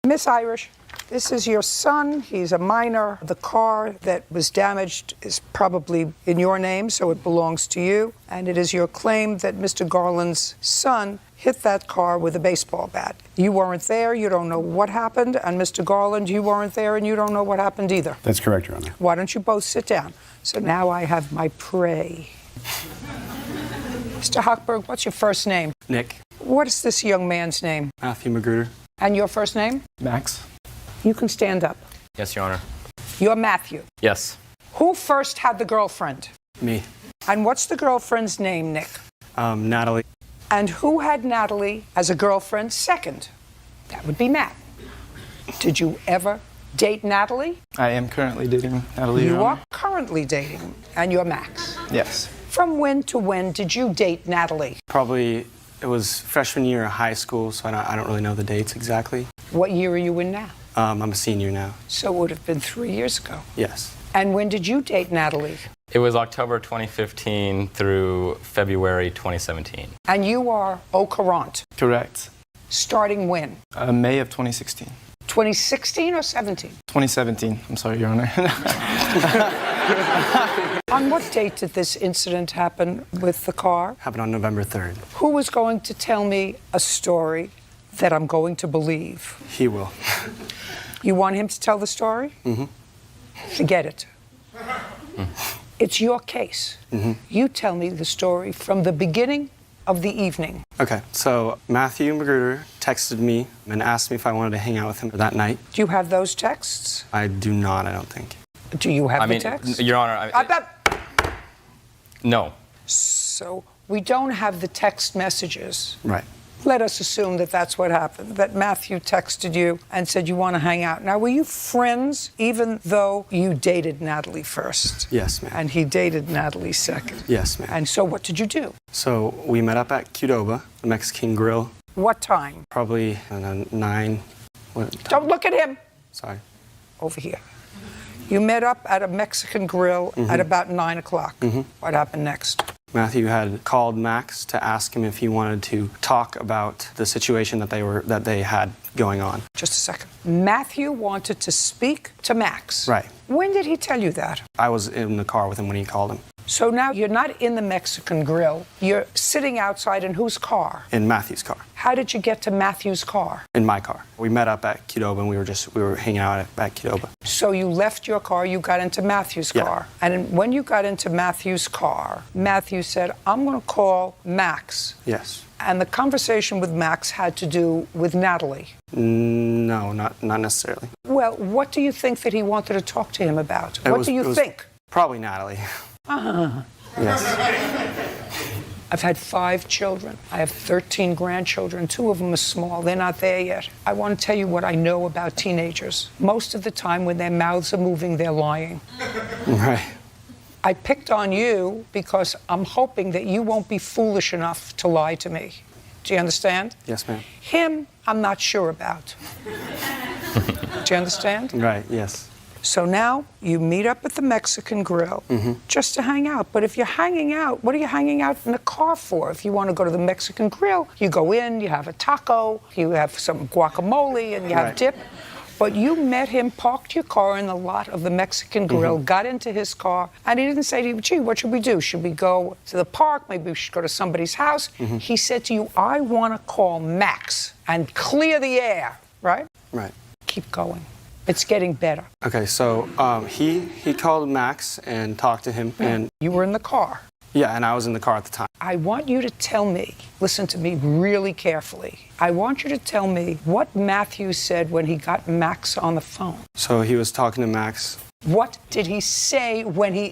Miss Irish, this is your son. He's a minor. The car that was damaged is probably in your name, so it belongs to you. And it is your claim that Mr. Garland's son hit that car with a baseball bat. You weren't there, you don't know what happened, and Mr. Garland, you weren't there, and you don't know what happened either. That's correct, Your Honor. Why don't you both sit down? So now I have my prey. Mr. Hochberg, what's your first name? Nick. What is this young man's name? Matthew Magruder. And your first name? Max. You can stand up. Yes, Your Honor. You're Matthew. Yes. Who first had the girlfriend? Me. And what's the girlfriend's name, Nick? Natalie. And who had Natalie as a girlfriend second? That would be Matt. Did you ever date Natalie? I am currently dating Natalie. You are currently dating, and you're Max. Yes. From when to when did you date Natalie? Probably, it was freshman year of high school, so I don't really know the dates exactly. What year are you in now? I'm a senior now. So it would have been 3 years ago. Yes. And when did you date Natalie? It was October 2015 through February 2017. And you are au courant. Correct. Starting when? May of 2016. 2016 or 17? 2017. I'm sorry, Your Honor. On what date did this incident happen with the car? Happened on November 3rd. Who was going to tell me a story that I'm going to believe? He will. You want him to tell the story? Mm-hmm. Forget it. It's your case. Mm-hmm. You tell me the story from the beginning of the evening. Okay, so Matthew Magruder texted me and asked me if I wanted to hang out with him that night. Do you have those texts? I do not, I don't think. Do you have the text? Your Honor, no. So we don't have the text messages. Right. Let us assume that that's what happened, that Matthew texted you and said you want to hang out. Now, were you friends even though you dated Natalie first? Yes, ma'am. And he dated Natalie second? Yes, ma'am. And so what did you do? So we met up at Qdoba, the Mexican grill. What time? Probably 9. Don't look at him. Sorry. Over here. You met up at a Mexican grill at about 9 o'clock. What happened next? Matthew had called Max to ask him if he wanted to talk about the situation that they had going on. Just a second. Matthew wanted to speak to Max. Right. When did he tell you that? I was in the car with him when he called him. So now you're not in the Mexican grill. You're sitting outside in whose car? In Matthew's car. How did you get to Matthew's car? In my car. We met up at Qdoba and we were hanging out at Qdoba. So you left your car, you got into Matthew's car. And when you got into Matthew's car, Matthew said, I'm going to call Max. Yes. And the conversation with Max had to do with Natalie. No, not necessarily. Well, what do you think that he wanted to talk to him about? What do you think? Probably Natalie. Yes. I've had 5 children. I have 13 grandchildren. 2 of them are small. They're not there yet. I want to tell you what I know about teenagers. Most of the time when their mouths are moving, they're lying. Right. I picked on you because I'm hoping that you won't be foolish enough to lie to me. Do you understand? Yes, ma'am. Him, I'm not sure about. Do you understand? Right, yes. So now you meet up at the Mexican grill just to hang out. But if you're hanging out, what are you hanging out in the car for? If you want to go to the Mexican grill, you go in, you have a taco, you have some guacamole, and you have dip. But you met him, parked your car in the lot of the Mexican grill, got into his car, and he didn't say to you, gee, what should we do? Should we go to the park? Maybe we should go to somebody's house. He said to you, I want to call Max and clear the air, right? Right. Keep going. It's getting better. Okay, so he called Max and talked to him, and you were in the car. Yeah, and I was in the car at the time. I want you to tell me, listen to me really carefully. I want you to tell me what Matthew said when he got Max on the phone. So he was talking to Max. What did he say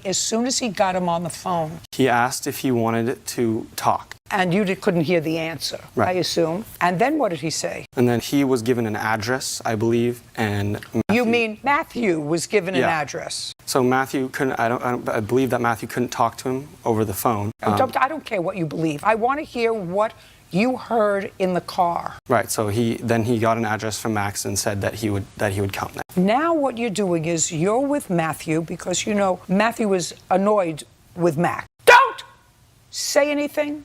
as soon as he got him on the phone? He asked if he wanted to talk. And you couldn't hear the answer, right. I assume. And then what did he say? And then he was given an address, I believe, and Matthew, you mean Matthew was given an address? So Matthew couldn't. I believe that Matthew couldn't talk to him over the phone. I don't care what you believe. I want to hear what you heard in the car. Right. So he got an address from Max and said that he would come there. Now what you're doing is you're with Matthew because you know Matthew was annoyed with Max. Don't say anything.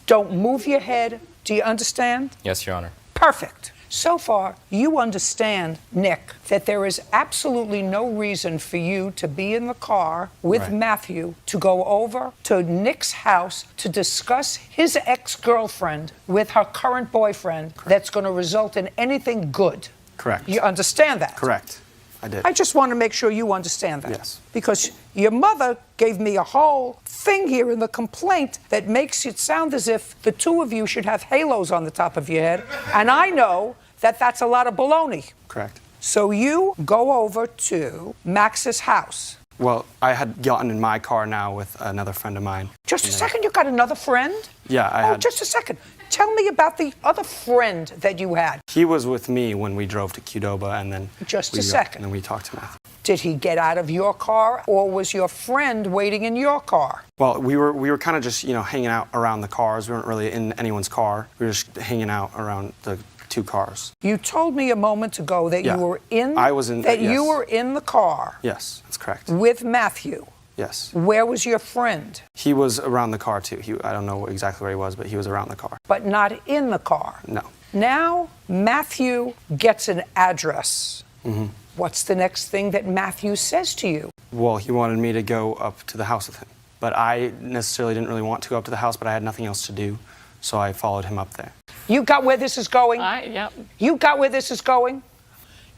Don't move your head. Do you understand? Yes, Your Honor. Perfect. So far, you understand, Nick, that there is absolutely no reason for you to be in the car with Right. Matthew to go over to Nick's house to discuss his ex-girlfriend with her current boyfriend that's going to result in anything good. Correct. You understand that? Correct. I did. I just want to make sure you understand that. Yes. Because your mother gave me a whole thing here in the complaint that makes it sound as if the two of you should have halos on the top of your head. And I know that that's a lot of baloney. Correct. So you go over to Max's house. Well, I had gotten in my car now with another friend of mine. Just a second, you got another friend? Yeah, I Oh, had. just a second. Tell me about the other friend that you had. He was with me when we drove to Qdoba, and then Just a second. And then we talked to Matthew. Did he get out of your car, or was your friend waiting in your car? Well, we were kind of just hanging out around the cars. We weren't really in anyone's car. We were just hanging out around the two cars. You told me a moment ago that Yeah. you were in. I was in- That you yes. were in the car Yes, that's correct. with Matthew. Yes. Where was your friend? He was around the car too. I don't know exactly where he was, but he was around the car. But not in the car. No. Now Matthew gets an address. Mm-hmm. What's the next thing that Matthew says to you? Well, he wanted me to go up to the house with him. But I necessarily didn't really want to go up to the house, but I had nothing else to do, so I followed him up there. You got where this is going? Yep. You got where this is going?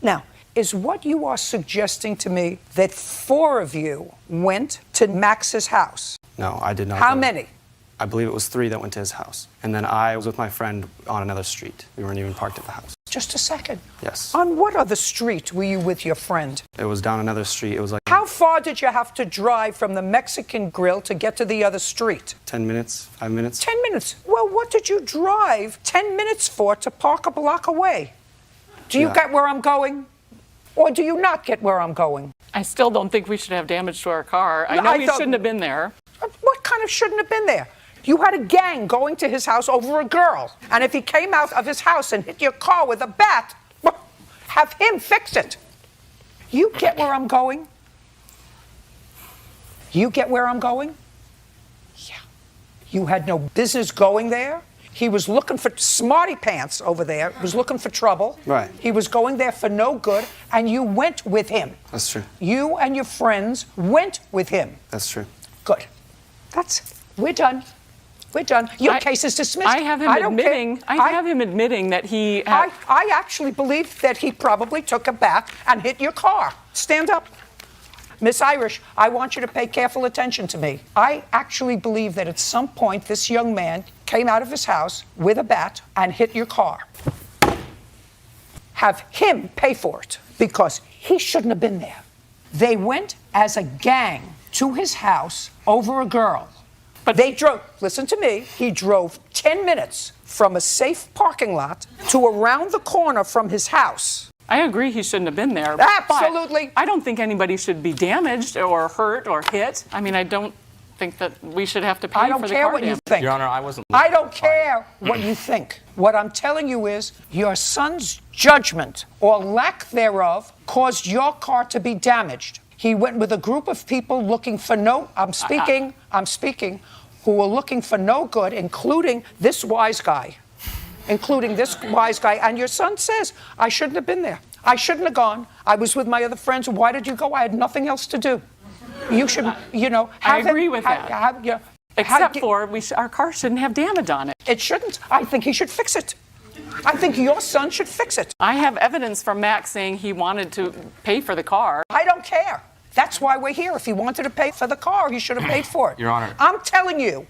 Now, is what you are suggesting to me that 4 of you went to Max's house? No, I did not. How go. many? I believe it was 3 that went to his house. And then I was with my friend on another street. We weren't even parked at the house. Just a second. Yes. On what other street were you with your friend? It was down another street. It was like How far did you have to drive from the Mexican Grill to get to the other street? 10 minutes, 5 minutes. 10 minutes. Well, what did you drive 10 minutes for to park a block away? Do you Yeah. get where I'm going? Or do you not get where I'm going? I still don't think we should have damage to our car. I No, know I he thought- shouldn't have been there. What kind of shouldn't have been there? You had a gang going to his house over a girl. And if he came out of his house and hit your car with a bat, well, have him fix it. You get where I'm going? You get where I'm going? Yeah. You had no business going there. He was looking for smarty pants over there. He was looking for trouble. Right. He was going there for no good, and you went with him. That's true. You and your friends went with him. That's true. Good. We're done. We're done. Your I- case is dismissed. I have him don't care. admitting. I have him admitting that he. I actually believe that he probably took a bat and hit your car. Stand up. Miss Irish, I want you to pay careful attention to me. I actually believe that at some point this young man came out of his house with a bat and hit your car. Have him pay for it because he shouldn't have been there. They went as a gang to his house over a girl. But- They drove, listen to me, he drove 10 minutes from a safe parking lot to around the corner from his house. I agree he shouldn't have been there. Absolutely. But I don't think anybody should be damaged or hurt or hit. I mean, I don't think that we should have to pay I don't for the care car what you damage. think. Your Honor, I wasn't. I don't care what you think. What I'm telling you is your son's judgment or lack thereof caused your car to be damaged. He went with a group of people looking for I'm speaking, who were looking for no good, including this wise guy. And your son says, I shouldn't have been there. I shouldn't have gone. I was with my other friends. Why did you go? I had nothing else to do. You should, I agree with that. Except for our car shouldn't have damage on it. It shouldn't. I think he should fix it. I think your son should fix it. I have evidence from Max saying he wanted to pay for the car. I don't care. That's why we're here. If he wanted to pay for the car, he should have paid for it. Your Honor. I'm telling you,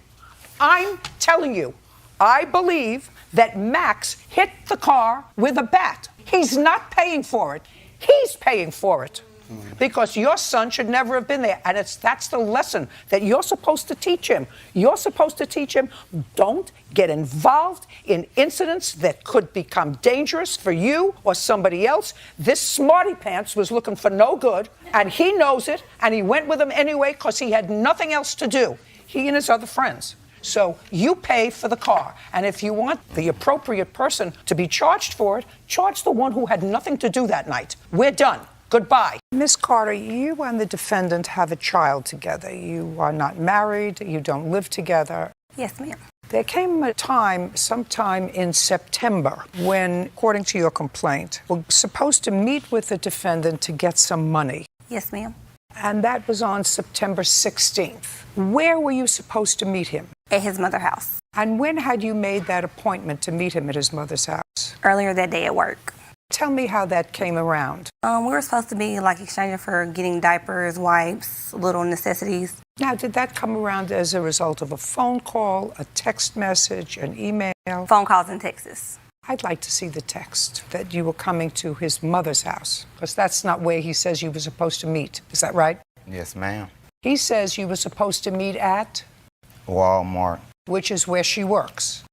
I believe that Max hit the car with a bat. He's not paying for it. He's paying for it. Because your son should never have been there. And that's the lesson that you're supposed to teach him. You're supposed to teach him, don't get involved in incidents that could become dangerous for you or somebody else. This smarty pants was looking for no good, and he knows it, and he went with him anyway because he had nothing else to do, he and his other friends. So you pay for the car. And if you want the appropriate person to be charged for it, charge the one who had nothing to do that night. We're done. Goodbye. Miss Carter, you and the defendant have a child together. You are not married. You don't live together. Yes, ma'am. There came a time, sometime in September, when, according to your complaint, we're supposed to meet with the defendant to get some money. Yes, ma'am. And that was on September 16th. Where were you supposed to meet him? At his mother's house. And when had you made that appointment to meet him at his mother's house? Earlier that day at work. Tell me how that came around. We were supposed to be like exchanging for getting diapers, wipes, little necessities. Now, did that come around as a result of a phone call, a text message, an email? Phone calls in Texas. I'd like to see the text that you were coming to his mother's house, because that's not where he says you were supposed to meet. Is that right? Yes, ma'am. He says you were supposed to meet at, Walmart. which is where she works.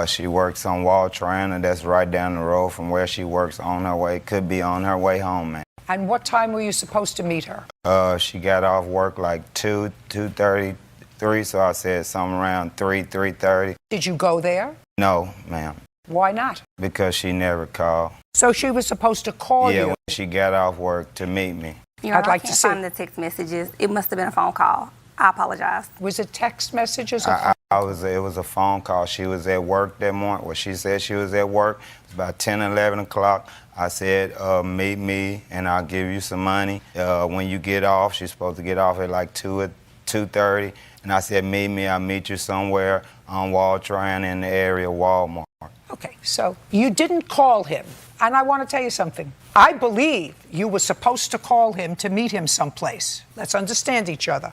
She works on Wall Triana. That's right down the road from where she works on her way. Could be on her way home, man. And what time were you supposed to meet her? She got off work like 2:30, 3, so I said something around 3:30. Did you go there? No, ma'am, Why not? because she never called. So she was supposed to call Yeah, you. when she got off work to meet me. I'd like I to can't see. find the text messages. It must have been a phone call. I apologize. Was it text messages? Or It was a phone call. She was at work that morning. Well, she said she was at work. It was about 10, 11 o'clock. I said, meet me and I'll give you some money. When you get off, she's supposed to get off at like 2:30. And I said, meet me. I'll meet you somewhere on Wall Triana in the area, Walmart. Okay, so you didn't call him. And I want to tell you something. I believe you were supposed to call him to meet him someplace. Let's understand each other.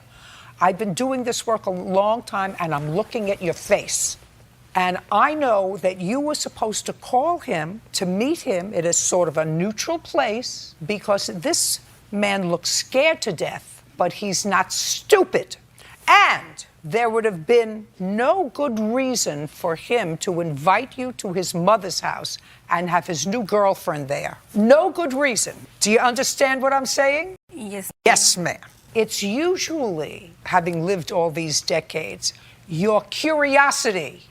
I've been doing this work a long time, and I'm looking at your face. And I know that you were supposed to call him to meet him at a sort of a neutral place, because this man looks scared to death, but he's not stupid. And there would have been no good reason for him to invite you to his mother's house and have his new girlfriend there. No good reason. Do you understand what I'm saying? Yes. Yes, ma'am. It's usually, having lived all these decades, your curiosity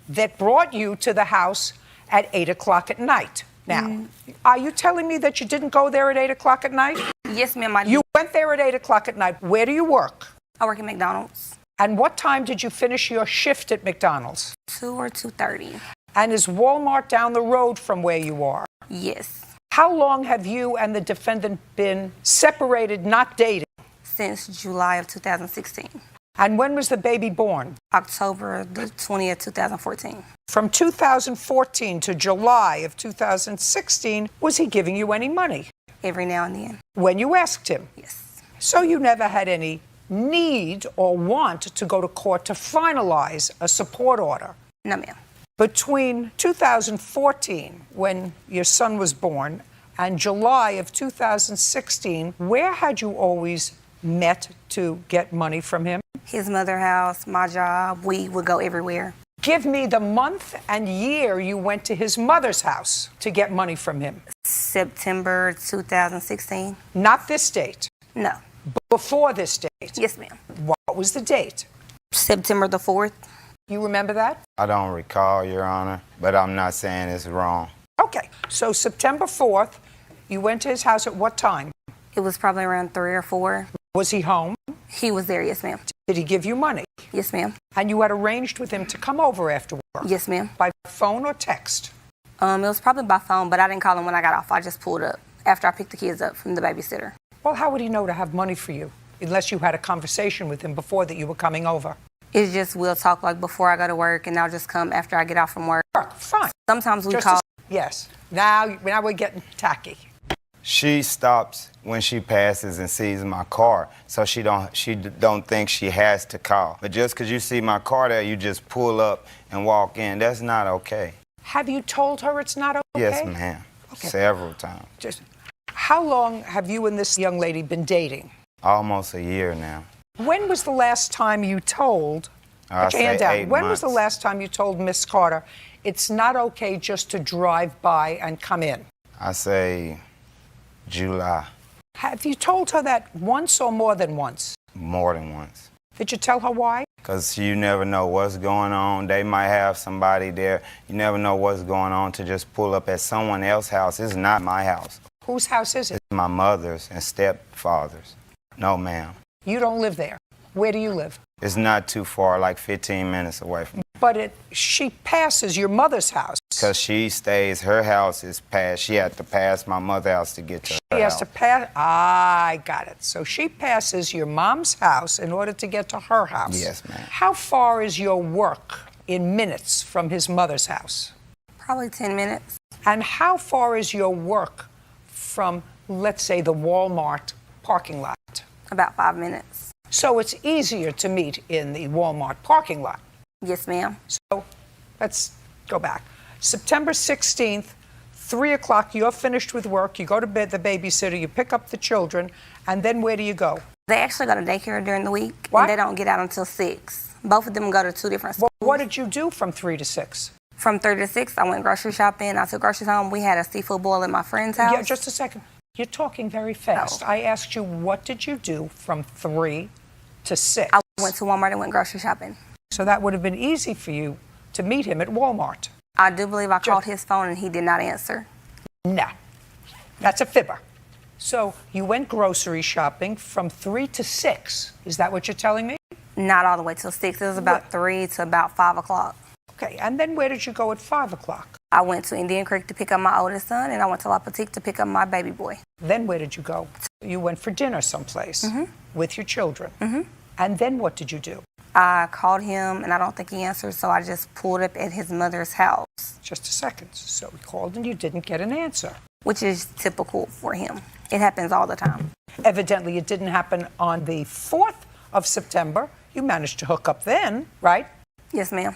that brought you to the house at 8 o'clock at night. Now, are you telling me that you didn't go there at 8 o'clock at night? Yes, ma'am. I did. You went there at 8 o'clock at night. Where do you work? I work at McDonald's. And what time did you finish your shift at McDonald's? 2 or 2:30. And is Walmart down the road from where you are? Yes. How long have you and the defendant been separated, not dating? Since July of 2016. And when was the baby born? October the 20th, 2014. From 2014 to July of 2016, was he giving you any money? Every now and then. When you asked him. Yes. So you never had any need or want to go to court to finalize a support order. No, ma'am. Between 2014, when your son was born, and July of 2016, where had you always met to get money from him? His mother house, my job, we would go everywhere. Give me the month and year you went to his mother's house to get money from him. September 2016. Not this date. No. Before this date. Yes, ma'am. What was the date? September the 4th. You remember that? I don't recall, Your Honor, but I'm not saying it's wrong. Okay, so September 4th, you went to his house at what time? It was probably around 3 or 4. Was he home? He was there, yes, ma'am. Did he give you money? Yes, ma'am. And you had arranged with him to come over after work? Yes, ma'am. By phone or text? It was probably by phone, but I didn't call him when I got off. I just pulled up after I picked the kids up from the babysitter. Well, how would he know to have money for you unless you had a conversation with him before that you were coming over? It's just we'll talk like before I go to work, and I'll just come after I get off from work. Fine. Sometimes we Just call. Yes. Now we're getting tacky. She stops when she passes and sees my car, so she don't think she has to call. But just because you see my car there, you just pull up and walk in. That's not okay. Have you told her it's not okay? Yes, ma'am. Okay. Several times. How long have you and this young lady been dating? Almost a year now. When was the last time you told, I put your hand say down. 8 When was the months. last time you told Miss Carter it's not okay just to drive by and come in? I say July. Have you told her that once or more than once? More than once. Did you tell her why? Because you never know what's going on. They might have somebody there. You never know what's going on to just pull up at someone else's house. It's not my house. Whose house is it? It's my mother's and stepfather's. No, ma'am. You don't live there. Where do you live? It's not too far, like 15 minutes away from me. But she passes your mother's house. Because she stays, her house is past. She had to pass my mother's house to get to her She has house. to pass. I got it. So she passes your mom's house in order to get to her house. Yes, ma'am. How far is your work in minutes from his mother's house? Probably 10 minutes. And how far is your work from, let's say, the Walmart parking lot? About 5 minutes. So it's easier to meet in the Walmart parking lot. Yes, ma'am. So let's go back. September 16th, 3 o'clock, you're finished with work, you go to bed, the babysitter, you pick up the children, and then where do you go? They actually go to daycare during the week, What? and they don't get out until 6. Both of them go to 2 different schools. What did you do from 3 to 6? From 3 to 6, I went grocery shopping. I took groceries home. We had a seafood boil at my friend's house. Yeah, just a second. You're talking very fast. Oh. I asked you, what did you do from 3 to 6? I went to Walmart and went grocery shopping. So that would have been easy for you to meet him at Walmart. I do believe I called his phone and he did not answer. No, that's a fibber. So you went grocery shopping from 3 to 6. Is that what you're telling me? Not all the way till 6. It was about 3 to about 5 o'clock. Okay, and then where did you go at 5 o'clock? I went to Indian Creek to pick up my oldest son, and I went to La Petite to pick up my baby boy. Then where did you go? You went for dinner someplace with your children. And then what did you do? I called him, and I don't think he answered, so I just pulled up at his mother's house, Just a second. So we called and you didn't get an answer. which is typical for him. It happens all the time. Evidently, it didn't happen on the 4th of September. You managed to hook up then, right? Yes, ma'am.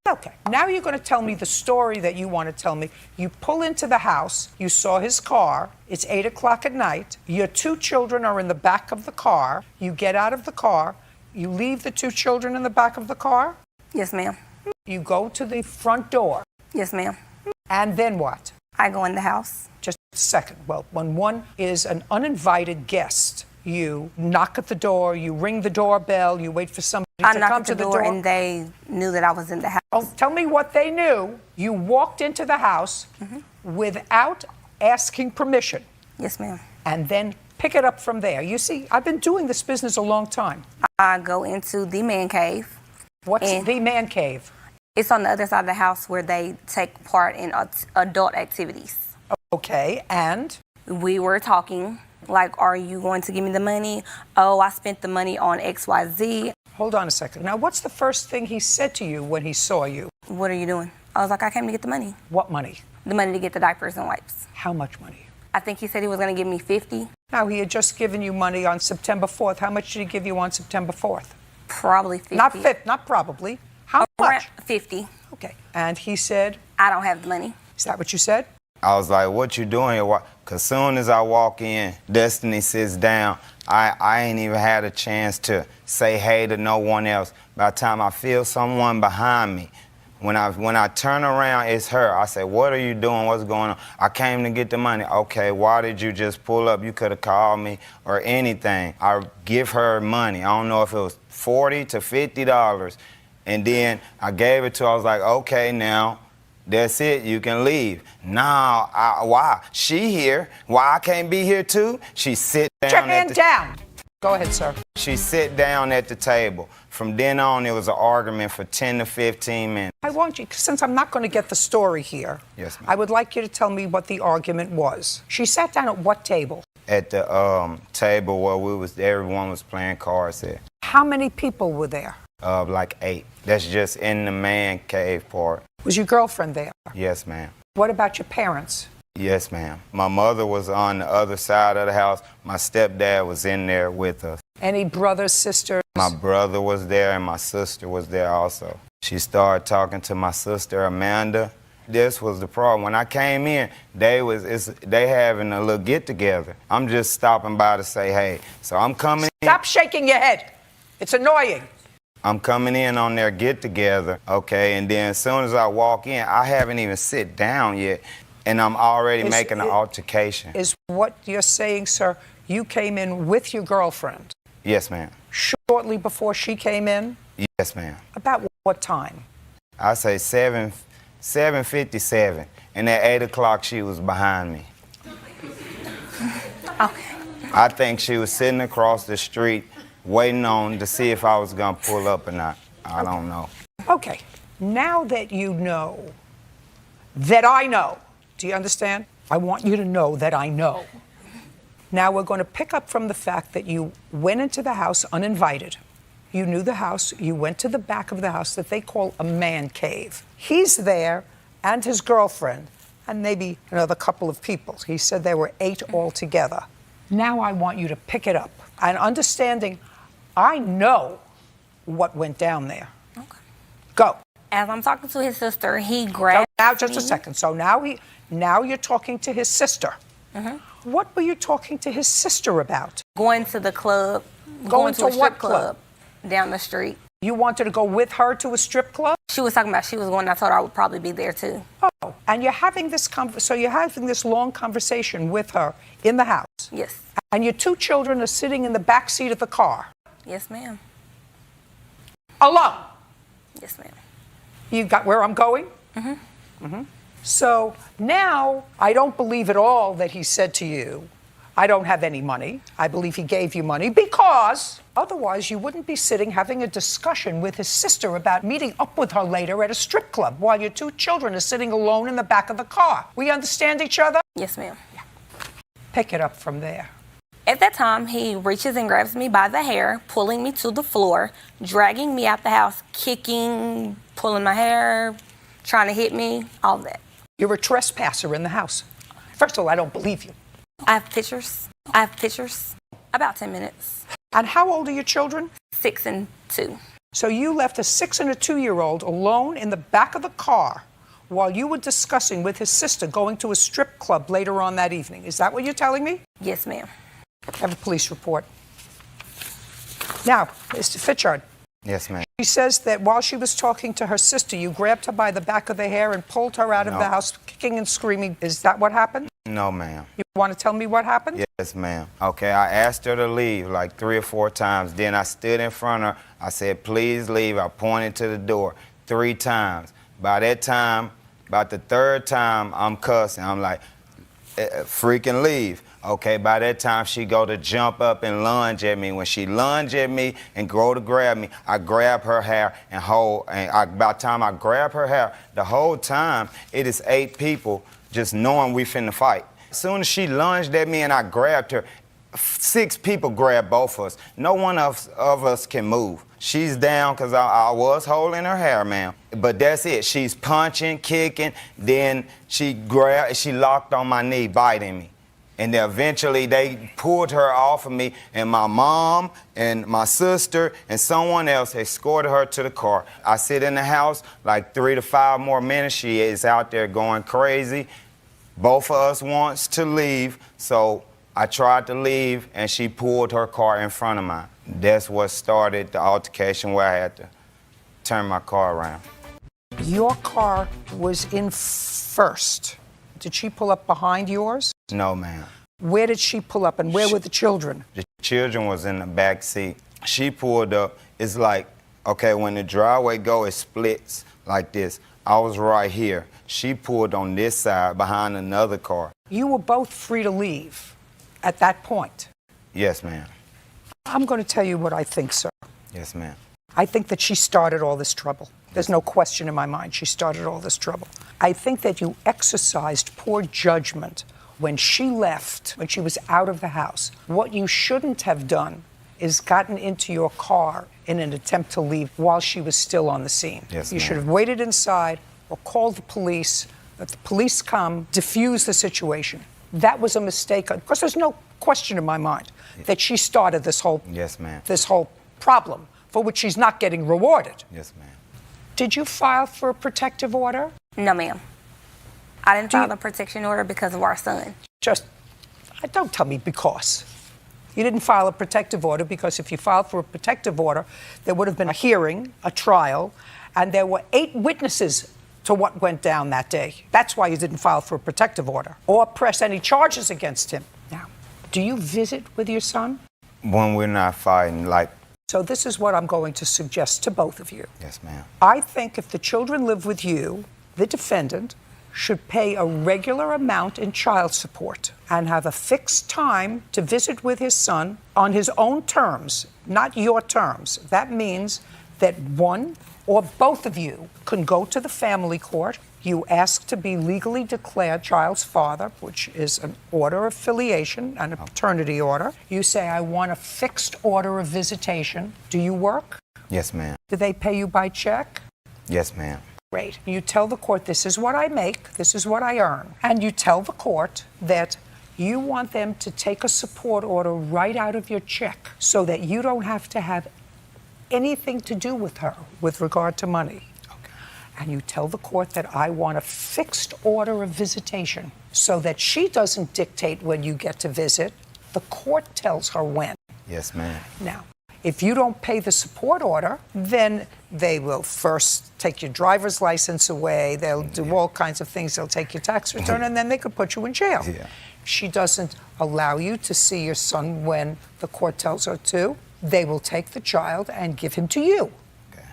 Okay. Now you're going to tell me the story that you want to tell me. You pull into the house. You saw his car. It's 8 o'clock at night. Your 2 children are in the back of the car. You get out of the car. You leave the 2 children in the back of the car. Yes, ma'am. You go to the front door. Yes, ma'am. And then what? I go in the house. Just a second. Well, when one is an uninvited guest, you knock at the door, you ring the doorbell, you wait for somebody I to knocked come at to the the door, door. and they knew that I was in the house. Oh, tell me what they knew. You walked into the house without asking permission, Yes, ma'am. and then pick it up from there. You see, I've been doing this business a long time. I go into the man cave. What's And- the man cave? It's on the other side of the house where they take part in adult activities. Okay, and We were talking, like, are you going to give me the money? Oh, I spent the money on XYZ. hold on a second. Now, what's the first thing he said to you when he saw you? What are you doing? I was like, I came to get the money. What money? The money to get the diapers and wipes. How much money? I think he said he was going to give me 50, Now, he had just given you money on September 4th. How much did he give you on September 4th? probably 50. Not 5th, not probably. How Around much? 50. Okay. And he said, I don't have the money. is that what you said? I was like, what you doing here? Because soon as I walk in, Destiny sits down. I ain't even had a chance to say hey to no one else. By the time I feel someone behind me, when I turn around, it's her. I say, what are you doing? What's going on? I came to get the money. Okay, why did you just pull up? You could have called me or anything. I give her money. I don't know if it was $40 to $50. And then I gave it to her. I was like, okay, now. That's it. You can leave. Now, why? She here. Why I can't be here too? She sit down. Put your hand down. Go ahead, sir. She sit down at the table. From then on, it was an argument for 10 to 15 minutes. I want you, since I'm not going to get the story here, Yes, ma'am. I would like you to tell me what the argument was. She sat down at what table? At the table where everyone was playing cards there. How many people were there? Like 8. That's just in the man cave part. Was your girlfriend there? Yes, ma'am. What about your parents? Yes, ma'am. My mother was on the other side of the house. My stepdad was in there with us. Any brothers, sisters? My brother was there and my sister was there also. She started talking to my sister Amanda. This was the problem. When I came in, they having a little get together. I'm just stopping by to say hey. So I'm coming in. Stop shaking your head. It's annoying. I'm coming in on their get together, okay, and then as soon as I walk in, I haven't even sit down yet, and I'm already making an altercation. Is what you're saying, sir, you came in with your girlfriend Yes, ma'am. shortly before she came in? Yes, ma'am. About what time? I say 7:57, and at 8 o'clock she was behind me. Okay. I think she was sitting across the street waiting on to see if I was gonna pull up or not. I don't know. Okay, now that you know that I know, do you understand? I want you to know that I know. Now we're going to pick up from the fact that you went into the house uninvited. You knew the house, you went to the back of the house that they call a man cave. He's there and his girlfriend and maybe another couple of people. He said there were 8 altogether. Now I want you to pick it up and understanding I know what went down there. Okay. Go. As I'm talking to his sister, he grabbed Now just me. a second. So now you're talking to his sister. What were you talking to his sister about? Going to the club. Going to a to what strip club down the street. You wanted to go with her to a strip club? She was talking about she was going. I told her I would probably be there too. Oh, and you're having this so you're having this long conversation with her in the house. Yes. And your 2 children are sitting in the back seat of the car. Yes, ma'am. Alone. Yes, ma'am. You got where I'm going? So now I don't believe at all that he said to you, I don't have any money. I believe he gave you money because otherwise you wouldn't be sitting having a discussion with his sister about meeting up with her later at a strip club while your 2 children are sitting alone in the back of the car. We understand each other? Yes, ma'am. Pick it up from there. At that time, he reaches and grabs me by the hair, pulling me to the floor, dragging me out the house, kicking, pulling my hair, trying to hit me, all that. You're a trespasser in the house. First of all, I don't believe you. I have pictures. About 10 minutes. And how old are your children? 6 and 2. So you left a 6 and a 2-year-old alone in the back of the car while you were discussing with his sister going to a strip club later on that evening. Is that what you're telling me? Yes, ma'am. I have a police report. Now, Mr. Fitchard, Yes, ma'am. she says that while she was talking to her sister, you grabbed her by the back of the hair and pulled her out of No. the house, kicking and screaming. Is that what happened? No, ma'am. You want to tell me what happened? Yes, ma'am. Okay, I asked her to leave like 3 or 4 times. Then I stood in front of her. I said, please leave. I pointed to the door 3 times. By that time, about the 3rd time, I'm cussing. I'm like, freaking leave. Okay, by that time, she go to jump up and lunge at me. When she lunge at me and go to grab me, I grab her hair and hold. And by the time I grab her hair, the whole time, it is 8 people just knowing we finna fight. As soon as she lunged at me and I grabbed her, 6 people grabbed both of us. No one of us can move. She's down because I was holding her hair, ma'am. But that's it. She's punching, kicking. Then she locked on my knee, biting me. And then eventually they pulled her off of me, and my mom and my sister and someone else escorted her to the car. I sit in the house like 3 to 5 more minutes. She is out there going crazy. Both of us wants to leave, so I tried to leave, and she pulled her car in front of mine. That's what started the altercation where I had to turn my car around. Your car was in first. Did she pull up behind yours? No, ma'am. Where did she pull up, and where were the children? The children was in the back seat. She pulled up. It's like, okay, when the driveway go, it splits like this. I was right here. She pulled on this side behind another car. You were both free to leave at that point. Yes, ma'am. I'm going to tell you what I think, sir. Yes, ma'am. I think that she started all this trouble. There's no question in my mind she started all this trouble. I think that you exercised poor judgment when she left, when she was out of the house. What you shouldn't have done is gotten into your car in an attempt to leave while she was still on the scene. Yes, you ma'am. should have waited inside or called the police, let the police come, diffuse the situation. That was a mistake, because there's no question in my mind that she started this whole, Yes, ma'am. this whole problem for which she's not getting rewarded. Yes, ma'am. Did you file for a protective order? No, ma'am. I didn't file the protection order because of our son. Don't tell me because. You didn't file a protective order because if you filed for a protective order, there would have been a hearing, a trial, and there were 8 witnesses to what went down that day. That's why you didn't file for a protective order or press any charges against him. Now, do you visit with your son? When we're not fighting, like, So this is what I'm going to suggest to both of you. yes, ma'am. I think if the children live with you, the defendant, should pay a regular amount in child support and have a fixed time to visit with his son on his own terms, not your terms. That means that one or both of you can go to the family court. You ask to be legally declared child's father, which is an order of filiation and a paternity order. You say, I want a fixed order of visitation. Do you work? Yes, ma'am. Do they pay you by check? Yes, ma'am. Great. You tell the court, this is what I make, this is what I earn. And you tell the court that you want them to take a support order right out of your check so that you don't have to have anything to do with her with regard to money. Okay. And you tell the court that I want a fixed order of visitation so that she doesn't dictate when you get to visit. The court tells her when. Yes, ma'am. Now, if you don't pay the support order, then they will first take your driver's license away. They'll do all kinds of things. They'll take your tax return, and then they could put you in jail. Yeah. She doesn't allow you to see your son when the court tells her to. They will take the child and give him to you. Okay.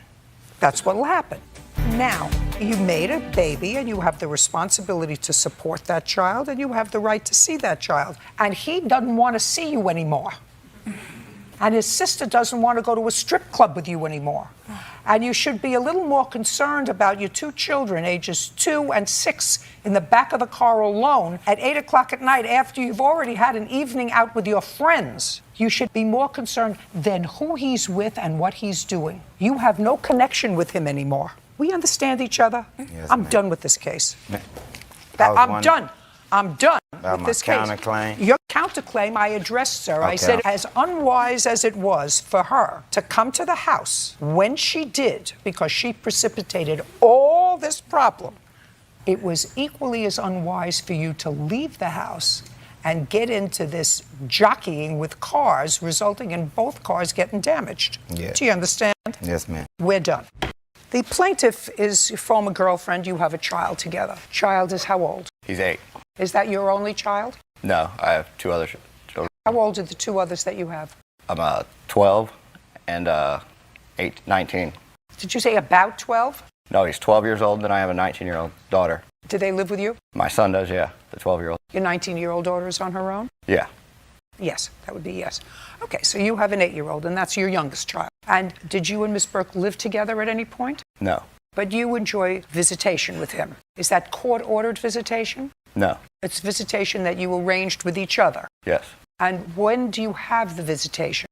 That's what will happen. Now, you made a baby, and you have the responsibility to support that child, and you have the right to see that child. And he doesn't want to see you anymore. And his sister doesn't want to go to a strip club with you anymore. And you should be a little more concerned about your two children, ages 2 and 6, in the back of the car alone at 8 o'clock at night after you've already had an evening out with your friends. You should be more concerned than who he's with and what he's doing. You have no connection with him anymore. We understand each other? Yes, I'm ma'am. done with this case. I'm done. I'm done About with my this case. counterclaim? Your counterclaim I addressed, sir. I Okay. said, as unwise as it was for her to come to the house when she did, because she precipitated all this problem, it was equally as unwise for you to leave the house and get into this jockeying with cars, resulting in both cars getting damaged. Yeah. Do you understand? Yes, ma'am. We're done. The plaintiff is your former girlfriend. You have a child together. Child is how old? He's 8. Is that your only child? No, I have 2 other children. How old are the 2 others that you have? I'm 12 and 19. Did you say about 12? No, he's 12 years old, and I have a 19-year-old daughter. Do they live with you? My son does, yeah, the 12-year-old. Your 19-year-old daughter is on her own? Yeah, Yes, that would be yes. Okay, so you have an 8-year-old, and that's your youngest child. And did you and Miss Burke live together at any point? no, But you enjoy visitation with him. Is that court-ordered visitation? no, It's visitation that you arranged with each other. yes, And when do you have the visitation?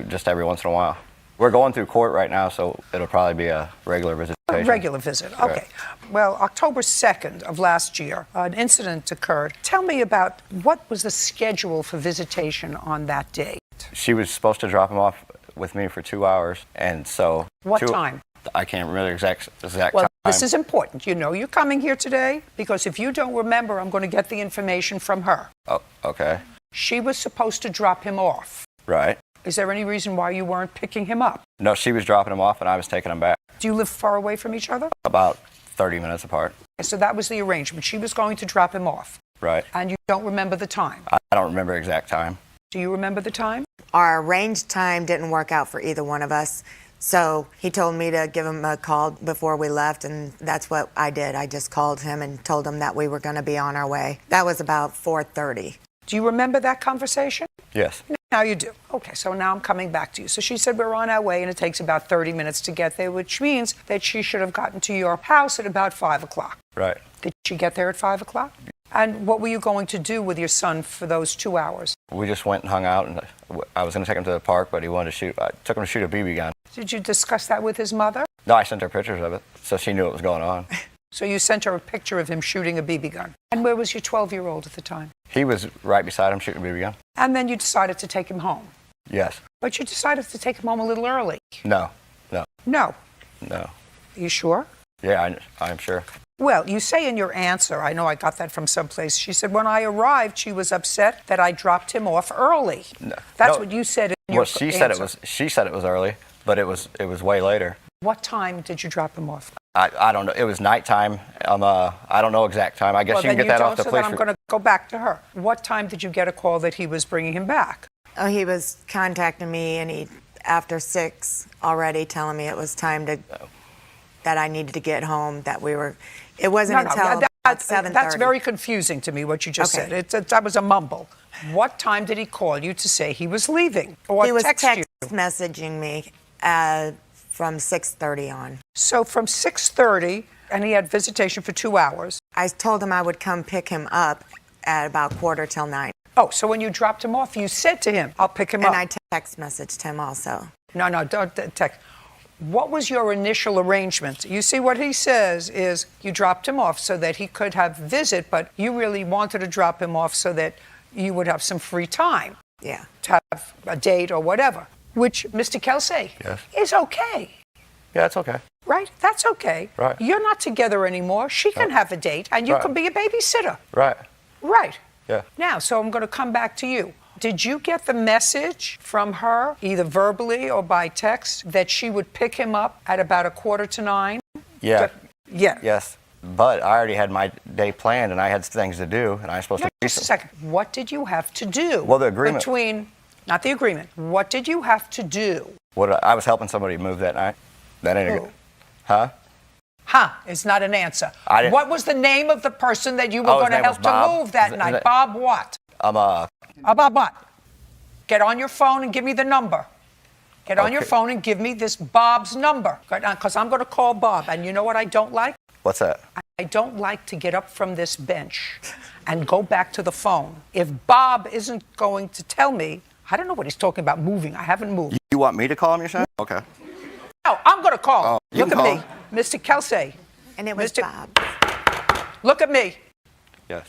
just every once in a while. We're going through court right now, so it'll probably be a regular A visitation. regular visit, okay. Right. Well, October 2nd of last year, an incident occurred. Tell me about what was the schedule for visitation on that day? She was supposed to drop him off with me for 2 hours, and so... What time? I can't remember the exact Well, time. this is important. You know you're coming here today because if you don't remember, I'm going to get the information from her. Oh, okay, She was supposed to drop him off. right. Is there any reason why you weren't picking him up? No, she was dropping him off, and I was taking him back. Do you live far away from each other? About 30 minutes apart. So that was the arrangement. She was going to drop him off. Right. And you don't remember the time. I don't remember the exact time. Do you remember the time? Our arranged time didn't work out for either one of us. So he told me to give him a call before we left, and that's what I did. I just called him and told him that we were going to be on our way. That was about 4:30. Do you remember that conversation? Yes. Now you do. Okay, so now I'm coming back to you. So she said we're on our way and it takes about 30 minutes to get there, which means that she should have gotten to your house at about 5 o'clock. Right. Did she get there at 5 o'clock? And what were you going to do with your son for those 2 hours? We just went and hung out, and I was going to take him to the park, but he wanted to shoot. I took him to shoot a BB gun. Did you discuss that with his mother? No, I sent her pictures of it, so she knew what was going on. So you sent her a picture of him shooting a BB gun. And where was your 12-year-old at the time? He was right beside him shooting a BB gun. And then you decided to take him home. Yes. But you decided to take him home a little early. No. No. No. Are you sure? Yeah, I'm sure. Well, you say in your answer, I know I got that from someplace, she said, when I arrived, she was upset that I dropped him off early. No. That's No. what you said in your Well, she answer. said it was early, but it was way later. What time did you drop him off? I don't know. It was nighttime. I don't know exact time. I guess you can get that off the so police. then I'm going to go back to her. What time did you get a call that he was bringing him back? Oh, he was contacting me, and after 6 already telling me it was time that I needed to get home, that we were... It wasn't until... At 7:30. That's very confusing to me, what you just Okay. said. That was a mumble. What time did he call you to say he was leaving? Or He was text text you? messaging me from 6:30 on. So from 6:30, and he had visitation for 2 hours. I told him I would come pick him up at about 8:45. Oh, so when you dropped him off, you said to him, I'll pick him up. And I text messaged him also. No, don't text. What was your initial arrangement? You see, what he says is you dropped him off so that he could have visit, but you really wanted to drop him off so that you would have some free time Yeah. to have a date or whatever, which, Mr. Kelsey, Yes. is okay, Yeah, it's okay. right? That's okay. Right. You're not together anymore. She can have a date, and you Right. can be a babysitter. Right. Right. Yeah. Now, so I'm going to come back to you. Did you get the message from her, either verbally or by text, that she would pick him up at about 8:45? Yeah. Yeah. Yes. But I already had my day planned, and I had things to do, and I was supposed No, to do just a something. second. What did you have to do? Well, the agreement. Not the agreement. What did you have to do? I was helping somebody move that night. That ain't a Who? good. Huh? Huh, is not an answer. I didn't- What was the name of the person that you were Oh, his going to name help was to Bob. move that Is night? it- Bob what? Bob what? Get on your phone and give me the number. Get on your Okay. phone and give me this Bob's number. Because I'm going to call Bob. And you know what I don't like? What's that? I don't like to get up from this bench and go back to the phone. If Bob isn't going to tell me, I don't know what he's talking about moving. I haven't moved. You want me to call him, you're saying? Okay. No, I'm going to call. Oh, you Look can at call me, him. Mr. Kelsey. And it was Mr. Bob. Look at me. Yes.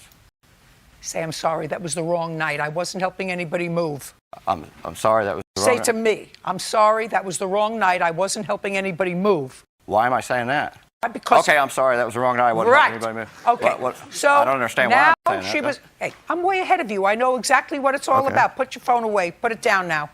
Say, I'm sorry, that was the wrong night. I wasn't helping anybody move. I'm sorry that was the Say wrong. to me, I'm sorry, that was the wrong night. I wasn't helping anybody move. Why am I saying that? Because Okay, I'm sorry. That was the wrong night. I wasn't right. helping anybody move. Okay. So I don't understand now why I'm saying she that. was. Hey, I'm way ahead of you. I know exactly what it's all Okay. about. Put your phone away. Put it down now.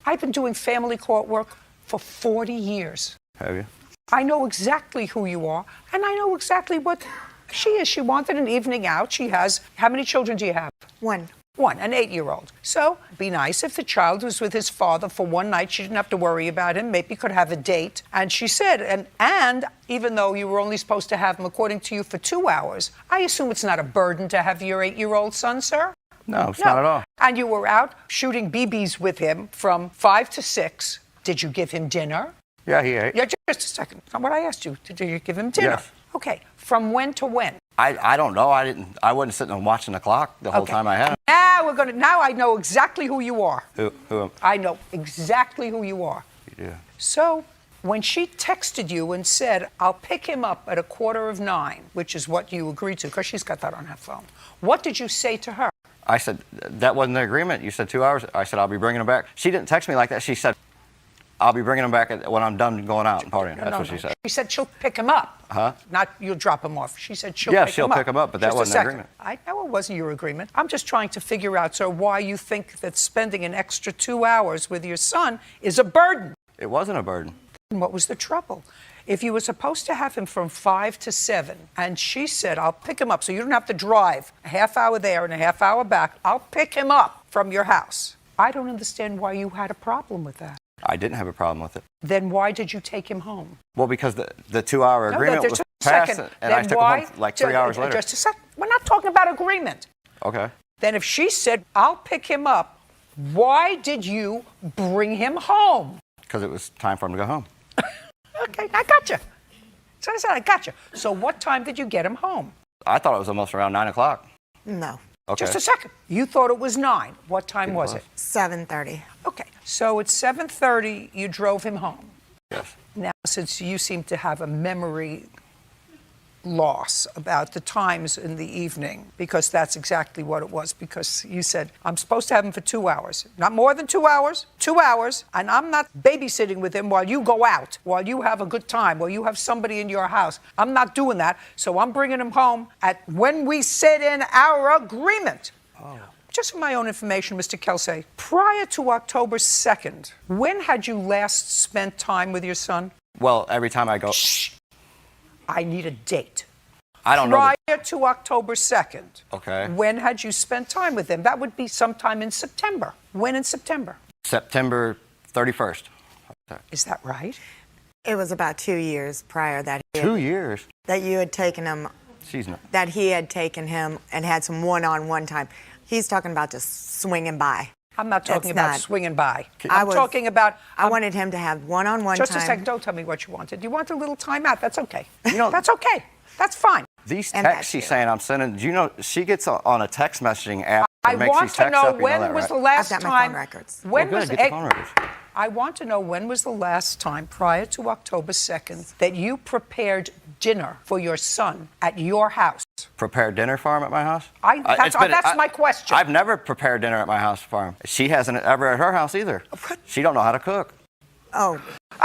I've been doing family court work for 40 years. Have you? I know exactly who you are, and I know exactly what she is. She wanted an evening out. She has. How many children do you have? One. One, an 8-year-old. So, be nice if the child was with his father for one night. She didn't have to worry about him. Maybe could have a date. And she said, and even though you were only supposed to have him, according to you, for 2 hours, I assume it's not a burden to have your 8-year-old son, sir? No, it's not at all. And you were out shooting BBs with him from 5 to 6. Did you give him dinner? Yeah, he ate. Yeah, just a second. Not what I asked you. Did you give him dinner? Yes. Okay. From when to when? I don't know. I wasn't sitting and watching the clock the whole Okay. time I had him. Now I know exactly who you are. Who? I know exactly who you are. Yeah. So when she texted you and said, I'll pick him up at 8:45, which is what you agreed to, because she's got that on her phone, what did you say to her? I said, that wasn't the agreement. You said 2 hours. I said, I'll be bringing him back. She didn't text me like that. She said, I'll be bringing him back when I'm done going out and partying. That's what she said. She said she'll pick him up. Huh? Not you'll drop him off. She said she'll Yeah, pick she'll him up. pick him up, but that Just a wasn't the second. agreement. I know it wasn't your agreement. I'm just trying to figure out, sir, why you think that spending an extra 2 hours with your son is a burden. It wasn't a burden. And what was the trouble? If you were supposed to have him from 5 to 7, and she said, I'll pick him up, so you don't have to drive a half hour there and a half hour back. I'll pick him up from your house. I don't understand why you had a problem with that. I didn't have a problem with it. Then why did you take him home? Well, because the 2 hour No, agreement just was a passed, second. and I Then took why? him home like 3 hours later. Just a second. We're not talking about agreement. Okay. Then if she said, I'll pick him up, why did you bring him home? Because it was time for him to go home. Okay, I got you. So I said, I got you. So what time did you get him home? I thought it was almost around 9 o'clock. No. Okay. Just a second. You thought it was 9. What time was it? 7:30. Okay, so at 7:30, you drove him home. Yes. Now, since you seem to have a memory loss about the times in the evening, because that's exactly what it was, because you said, I'm supposed to have him for 2 hours. Not more than 2 hours, 2 hours, and I'm not babysitting with him while you go out, while you have a good time, while you have somebody in your house. I'm not doing that, so I'm bringing him home at when we said in our agreement. Oh. Just for my own information, Mr. Kelsey, prior to October 2nd, when had you last spent time with your son? Well, every time I go, Shh. I need a date. I don't know. Prior to October 2nd. Okay. When had you spent time with him? That would be sometime in September. When in September? September 31st. Is that right? It was about 2 years prior that 2 years. that you had taken him She's not. that he had taken him and had some one-on-one time. He's talking about just swinging by. I'm not talking That's about not- swinging by. I I'm was- talking about. I wanted him to have one-on-one time. Just a second. Don't tell me what you wanted. You want a little time out. That's okay. You know- That's okay. That's fine. These And texts that she's too. saying I'm sending, do you know, she gets on a text messaging app I that makes want these to texts know up. You know when that, was right? the last I've got my time. phone records. When Well, was good, get the phone records. I want to know when was the last time prior to October 2nd that you prepared dinner for your son at your house? Prepared dinner for him at my house? That's my question. I've never prepared dinner at my house for him. She hasn't ever at her house either. She don't know how to cook. Oh,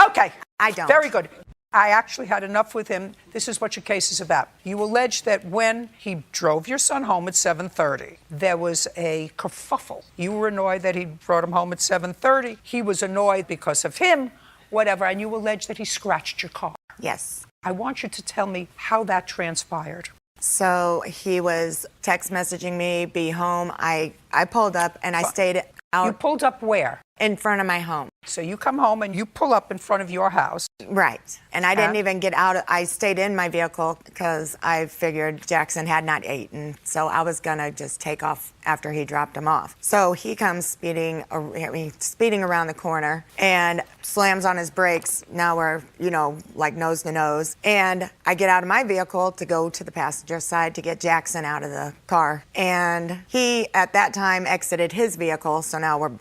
Okay. I don't. Very good. I actually had enough with him. This is what your case is about. You allege that when he drove your son home at 7:30, there was a kerfuffle. You were annoyed that he brought him home at 7:30. He was annoyed because of him, whatever, and you allege that he scratched your car. yes. I want you to tell me how that transpired. So he was text messaging me, be home. I pulled up and I stayed out You pulled up where? in front of my home. So you come home and you pull up in front of your house. Right. And I didn't Huh? even get out. I stayed in my vehicle because I figured Jackson had not eaten. So I was going to just take off after he dropped him off. So he comes speeding around the corner and slams on his brakes. Now we're, like nose to nose. And I get out of my vehicle to go to the passenger side to get Jackson out of the car. And he, at that time, exited his vehicle. So now we're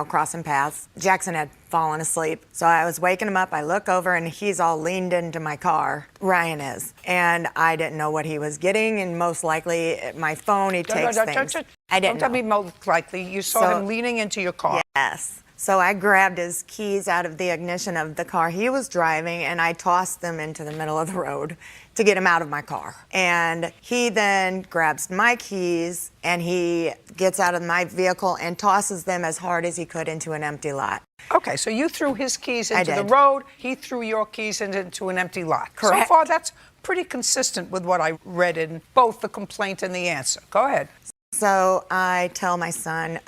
crossing paths. Jackson had fallen asleep. So I was waking him up. I look over and he's all leaned into my car. Ryan is. And I didn't know what he was getting. And most likely my phone, he takes things. I didn't Don't tell know. me most likely. You saw So- him leaning into your car. Yes. So I grabbed his keys out of the ignition of the car he was driving and I tossed them into the middle of the road to get him out of my car. And he then grabs my keys and he gets out of my vehicle and tosses them as hard as he could into an empty lot. Okay, so you threw his keys I into the did. road. He threw your keys into an empty lot. Correct. So far, that's pretty consistent with what I read in both the complaint and the answer. Go ahead. So I tell my son,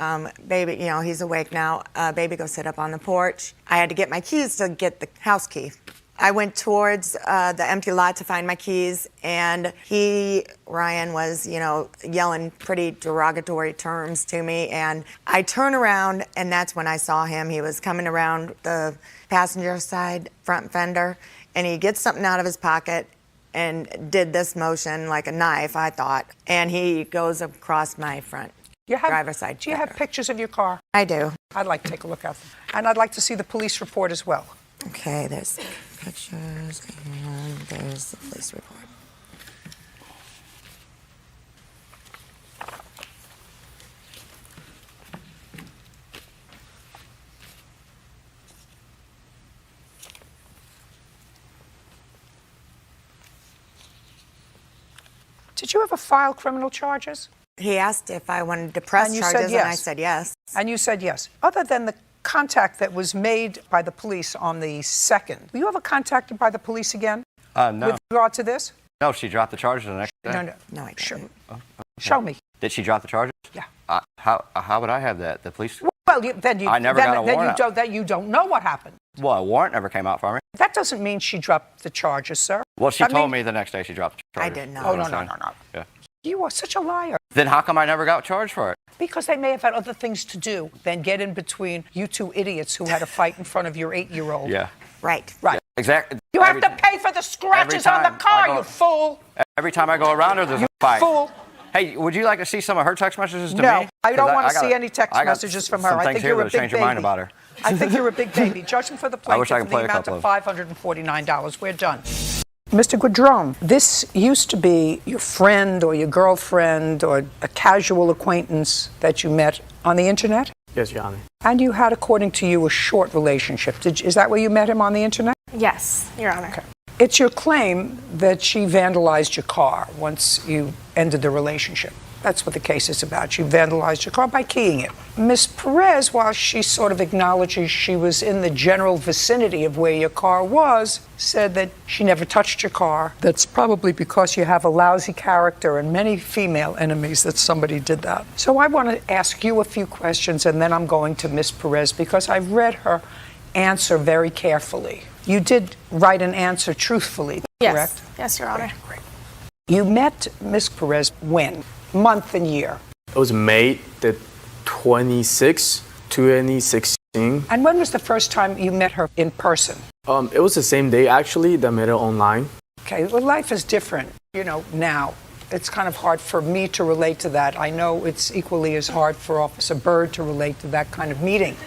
baby, he's awake now. Baby, go sit up on the porch. I had to get my keys to get the house key. I went towards the empty lot to find my keys, and Ryan was, yelling pretty derogatory terms to me. And I turn around, and that's when I saw him. He was coming around the passenger side front fender, and he gets something out of his pocket and did this motion like a knife, I thought, and he goes across my front driver's side. Do you have pictures of your car? I do. I'd like to take a look at them. And I'd like to see the police report as well. Okay, there's pictures and there's the police report. Did you ever file criminal charges? He asked if I wanted to press And you charges, said yes. and I said yes. And you said yes. Other than the contact that was made by the police on the 2nd, were you ever contacted by the police again No. with regard to this? No, she dropped the charges the next day. No, no. No, I Sure. didn't. Show me. Did she drop the charges? Yeah. How would I have that? The police? Well, then you. I never then, got a then warrant. you don't know what happened. Well, a warrant never came out for me. That doesn't mean she dropped the charges, sir. Well, she I told mean- me the next day she dropped the I charges. did not. You know Oh, what no, I'm no, saying? no, no. Yeah. You are such a liar. Then how come I never got charged for it? Because they may have had other things to do than get in between you two idiots who had a fight in front of your 8-year-old. Yeah. Right. Right. Exactly. You have to pay for the scratches on the time I car, go- you fool. Every time I go around her, there's a fight. Fool. Hey, would you like to see some of her text messages to me? No, I don't 'Cause want to got- see any text I got messages from her. some I things think here you're a that'll big change baby. your mind about her. I think you're a big baby. Judgment for the I wish plaintiff I in could the play a amount couple of of $549. We're done. Mr. Guidron, this used to be your friend or your girlfriend or a casual acquaintance that you met on the internet? Yes, Your Honor. And you had, according to you, a short relationship. Is that where you met him, on the internet? Yes, Your Honor. It's your claim that she vandalized your car once you ended the relationship. That's what the case is about. She vandalized your car by keying it. Ms. Perez, while she sort of acknowledges she was in the general vicinity of where your car was, said that she never touched your car. That's probably because you have a lousy character and many female enemies that somebody did that. So I want to ask you a few questions, and then I'm going to Ms. Perez because I've read her answer very carefully. You did write an answer truthfully, Yes. correct? Yes, Your Honor. Great. You met Miss Perez when? Month and year. It was May the 26th, 2016. And when was the first time you met her in person? It was the same day, actually, that I met her online. Okay, well, life is different, now. It's kind of hard for me to relate to that. I know it's equally as hard for Officer Byrd to relate to that kind of meeting.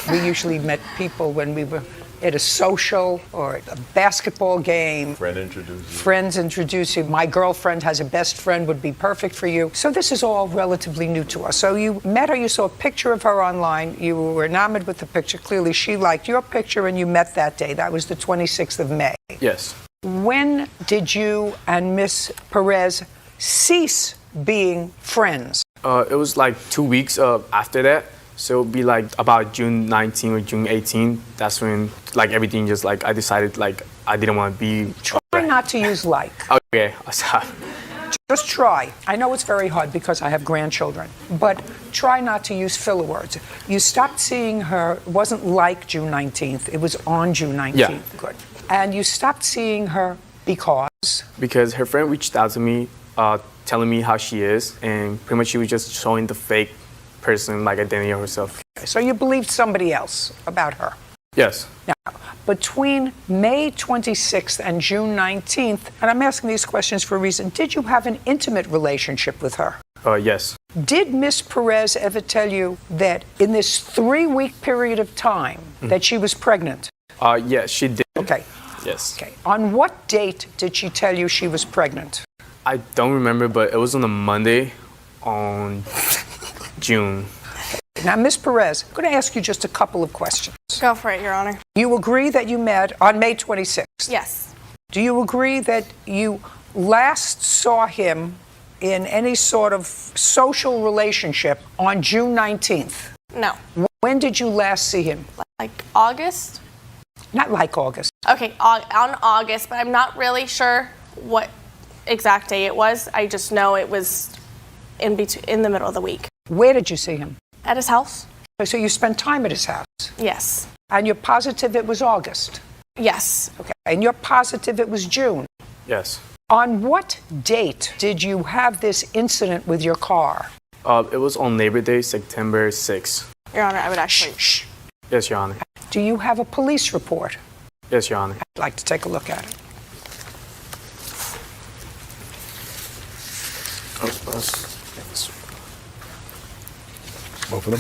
We usually met people when we were at a social or a basketball game. Friends introduce you. My girlfriend has a best friend, would be perfect for you. So this is all relatively new to us. So you met her, you saw a picture of her online, you were enamored with the picture. Clearly she liked your picture and you met that day. That was the 26th of May. Yes. When did you and Miss Perez cease being friends? It was like 2 weeks after that. So it would be like about June 19 or June 18. That's when everything just I decided I didn't want to be. Try not to use like. Okay, sorry. Just try. I know it's very hard because I have grandchildren, but try not to use filler words. You stopped seeing her, it wasn't like June 19th, it was on June 19th. Yeah. Good. And you stopped seeing her because? Because her friend reached out to me, telling me how she is, and pretty much she was just showing the fake person, identity of herself. So you believed somebody else about her? Yes. Now, between May 26th and June 19th, and I'm asking these questions for a reason, did you have an intimate relationship with her? Yes. Did Miss Perez ever tell you that in this 3-week period of time that she was pregnant? Yes, she did. Okay. Yes. Okay. On what date did she tell you she was pregnant? I don't remember, but it was on a Monday on June. Now, Miss Perez, I'm going to ask you just a couple of questions. Go for it, Your Honor. You agree that you met on May 26th? Yes. Do you agree that you last saw him in any sort of social relationship on June 19th? No. When did you last see him? Like August? Not like August. Okay, on August, but I'm not really sure what exact day it was. I just know it was in the middle of the week. Where did you see him? At his house? So you spent time at his house? Yes. And you're positive it was August? Yes. Okay. And you're positive it was June? Yes. On what date did you have this incident with your car? It was on Labor Day, September 6th. Your Honor, I would actually... Shh. Yes, Your Honor. Do you have a police report? Yes, Your Honor. I'd like to take a look at it. Both of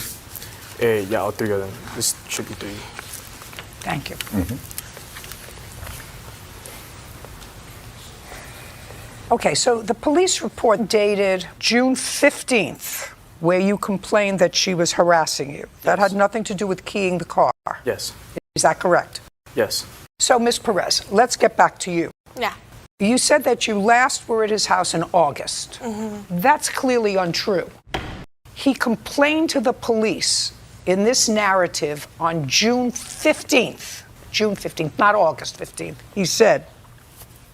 them? Yeah, all three of them. This should be 3. Thank you. Okay, so the police report dated June 15th, where you complained that she was harassing you. That had nothing to do with keying the car. Yes. Is that correct? Yes. So, Ms. Perez, let's get back to you. Yeah. You said that you last were at his house in August. That's clearly untrue. He complained to the police in this narrative on June 15th. June 15th, not August 15th. He said,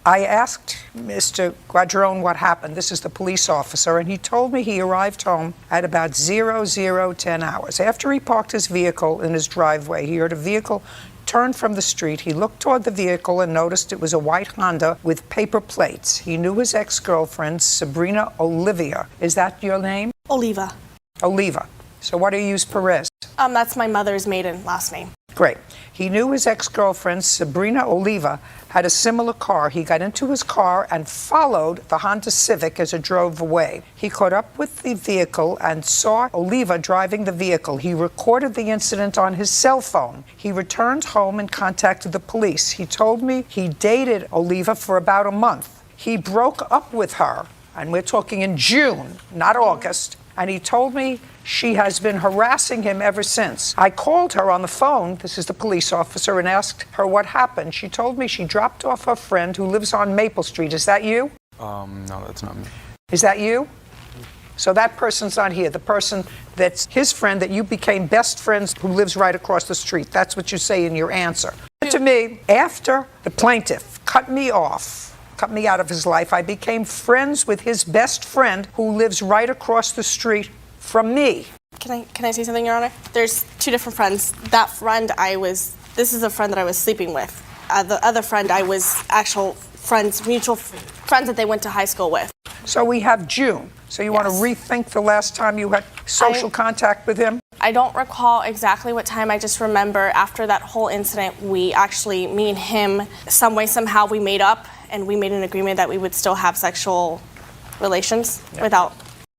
I asked Mr. Guadrone what happened. This is the police officer, and he told me he arrived home at about 0010 hours. After he parked his vehicle in his driveway, he heard a vehicle turn from the street. He looked toward the vehicle and noticed it was a white Honda with paper plates. He knew his ex-girlfriend, Sabrina Olivia. Is that your name? Oliva. Oliva. So why do you use Perez? That's my mother's maiden last name. Great. He knew his ex-girlfriend, Sabrina Oliva, had a similar car. He got into his car and followed the Honda Civic as it drove away. He caught up with the vehicle and saw Oliva driving the vehicle. He recorded the incident on his cell phone. He returned home and contacted the police. He told me he dated Oliva for about a month. He broke up with her, and we're talking in June, not August, and he told me she has been harassing him ever since. I called her on the phone, this is the police officer, and asked her what happened. She told me she dropped off her friend who lives on Maple Street. Is that you? No, that's not me. Is that you? So that person's not here. The person that's his friend that you became best friends who lives right across the street. That's what you say in your answer. To me, after the plaintiff cut me off, cut me out of his life, I became friends with his best friend who lives right across the street from me. Can I say something, Your Honor? There's 2 different friends. That friend this is a friend that I was sleeping with. The other friend I was actual friends, mutual friends that they went to high school with. So we have June. So you want to rethink the last time you had social contact with him? I don't recall exactly what time. I just remember after that whole incident, me and him, some way, somehow we made up and we made an agreement that we would still have sexual relations without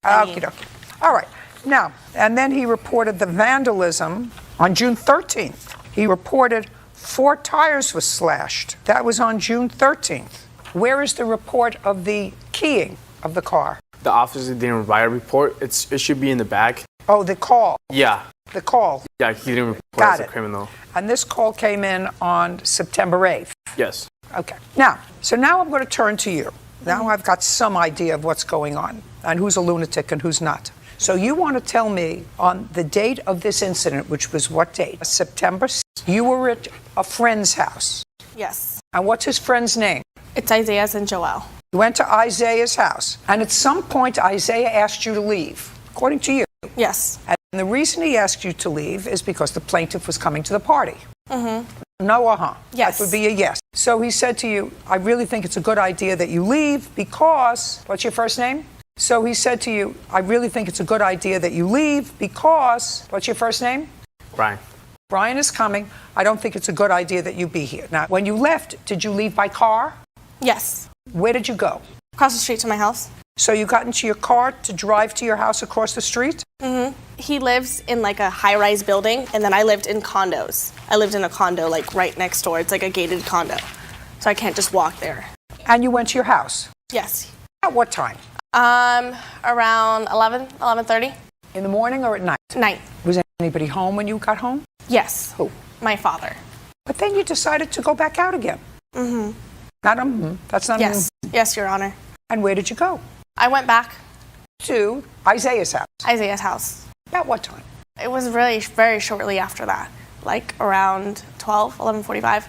any... Okie dokie. All right. Now, and then he reported the vandalism on June 13th. He reported 4 tires were slashed. That was on June 13th. Where is the report of the keying of the car? The officer didn't write a report. It should be in the bag. Oh, the call. Yeah. The call. Yeah, he didn't report Got as a it. criminal. And this call came in on September 8th. Yes. Okay. Now I'm going to turn to you. Now I've got some idea of what's going on and who's a lunatic and who's not. So you want to tell me on the date of this incident, which was what date? September 6th. You were at a friend's house. Yes. And what's his friend's name? It's Isaiah's and Joelle. You went to Isaiah's house. And at some point, Isaiah asked you to leave, according to you. Yes. And the reason he asked you to leave is because the plaintiff was coming to the party. Mm-hmm. No, uh-huh. Yes. That would be a yes. So he said to you, I really think it's a good idea that you leave because, what's your first name? So he said to you, I really think it's a good idea that you leave because, what's your first name? Brian. Brian is coming. I don't think it's a good idea that you be here. Now, when you left, did you leave by car? Yes. Where did you go? Across the street to my house. So you got into your car to drive to your house across the street? Mm-hmm. He lives in like a high-rise building, and then I lived in condos. I lived in a condo like right next door. It's like a gated condo. So I can't just walk there. And you went to your house? Yes. At what time? Around 11:30. In the morning or at night? Night. Was anybody home when you got home? Yes. Who? My father. But then you decided to go back out again. Mm-hmm. Not that's not Yes. Yes, Your Honor. And where did you go? I went back To Isaiah's house. Isaiah's house. At what time? It was really very shortly after that, like around 11:45.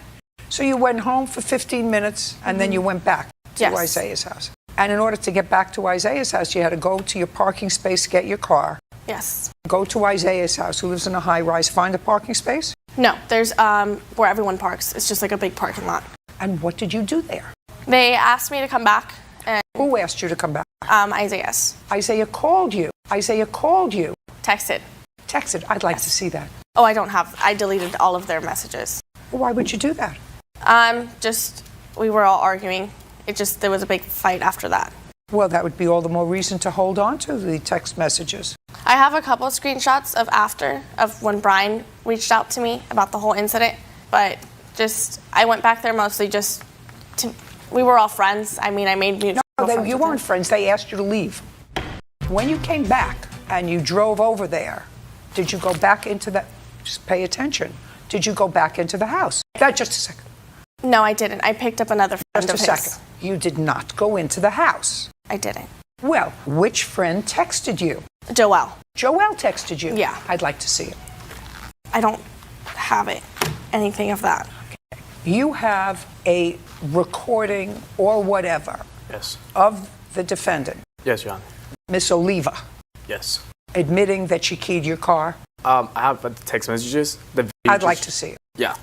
So you went home for 15 minutes and then you went back to Yes. Isaiah's house. And in order to get back to Isaiah's house, you had to go to your parking space, get your car, Yes. go to Isaiah's house, who lives in a high-rise, find a parking space. No, there's where everyone parks. It's just like a big parking lot. And what did you do there? They asked me to come back, and Who asked you to come back? Isaiah's Isaiah called you. Isaiah called you. texted. Texted. I'd like to see that. Oh, I deleted all of their messages. Well, why would you do that? Just we were all arguing. There was a big fight after that. Well, that would be all the more reason to hold on to the text messages. I have a couple of screenshots of when Brian reached out to me about the whole incident, but I went back there mostly we were all friends. I mean, I made mutual friends. You weren't friends. They asked you to leave. When you came back and you drove over there, did you go back into the, just pay attention, did you go back into the house? Just a second. No, I didn't. I picked up another friend Just a of his. second. You did not go into the house. I didn't. Well, which friend texted you? Joelle. Joelle texted you? Yeah. I'd like to see it. I don't have anything of that. You have a recording or whatever Yes. of the defendant, Yes, Your Honor. Miss Oliva, Yes. admitting that she keyed your car? I have the text messages. The video I'd like to see it. Yeah.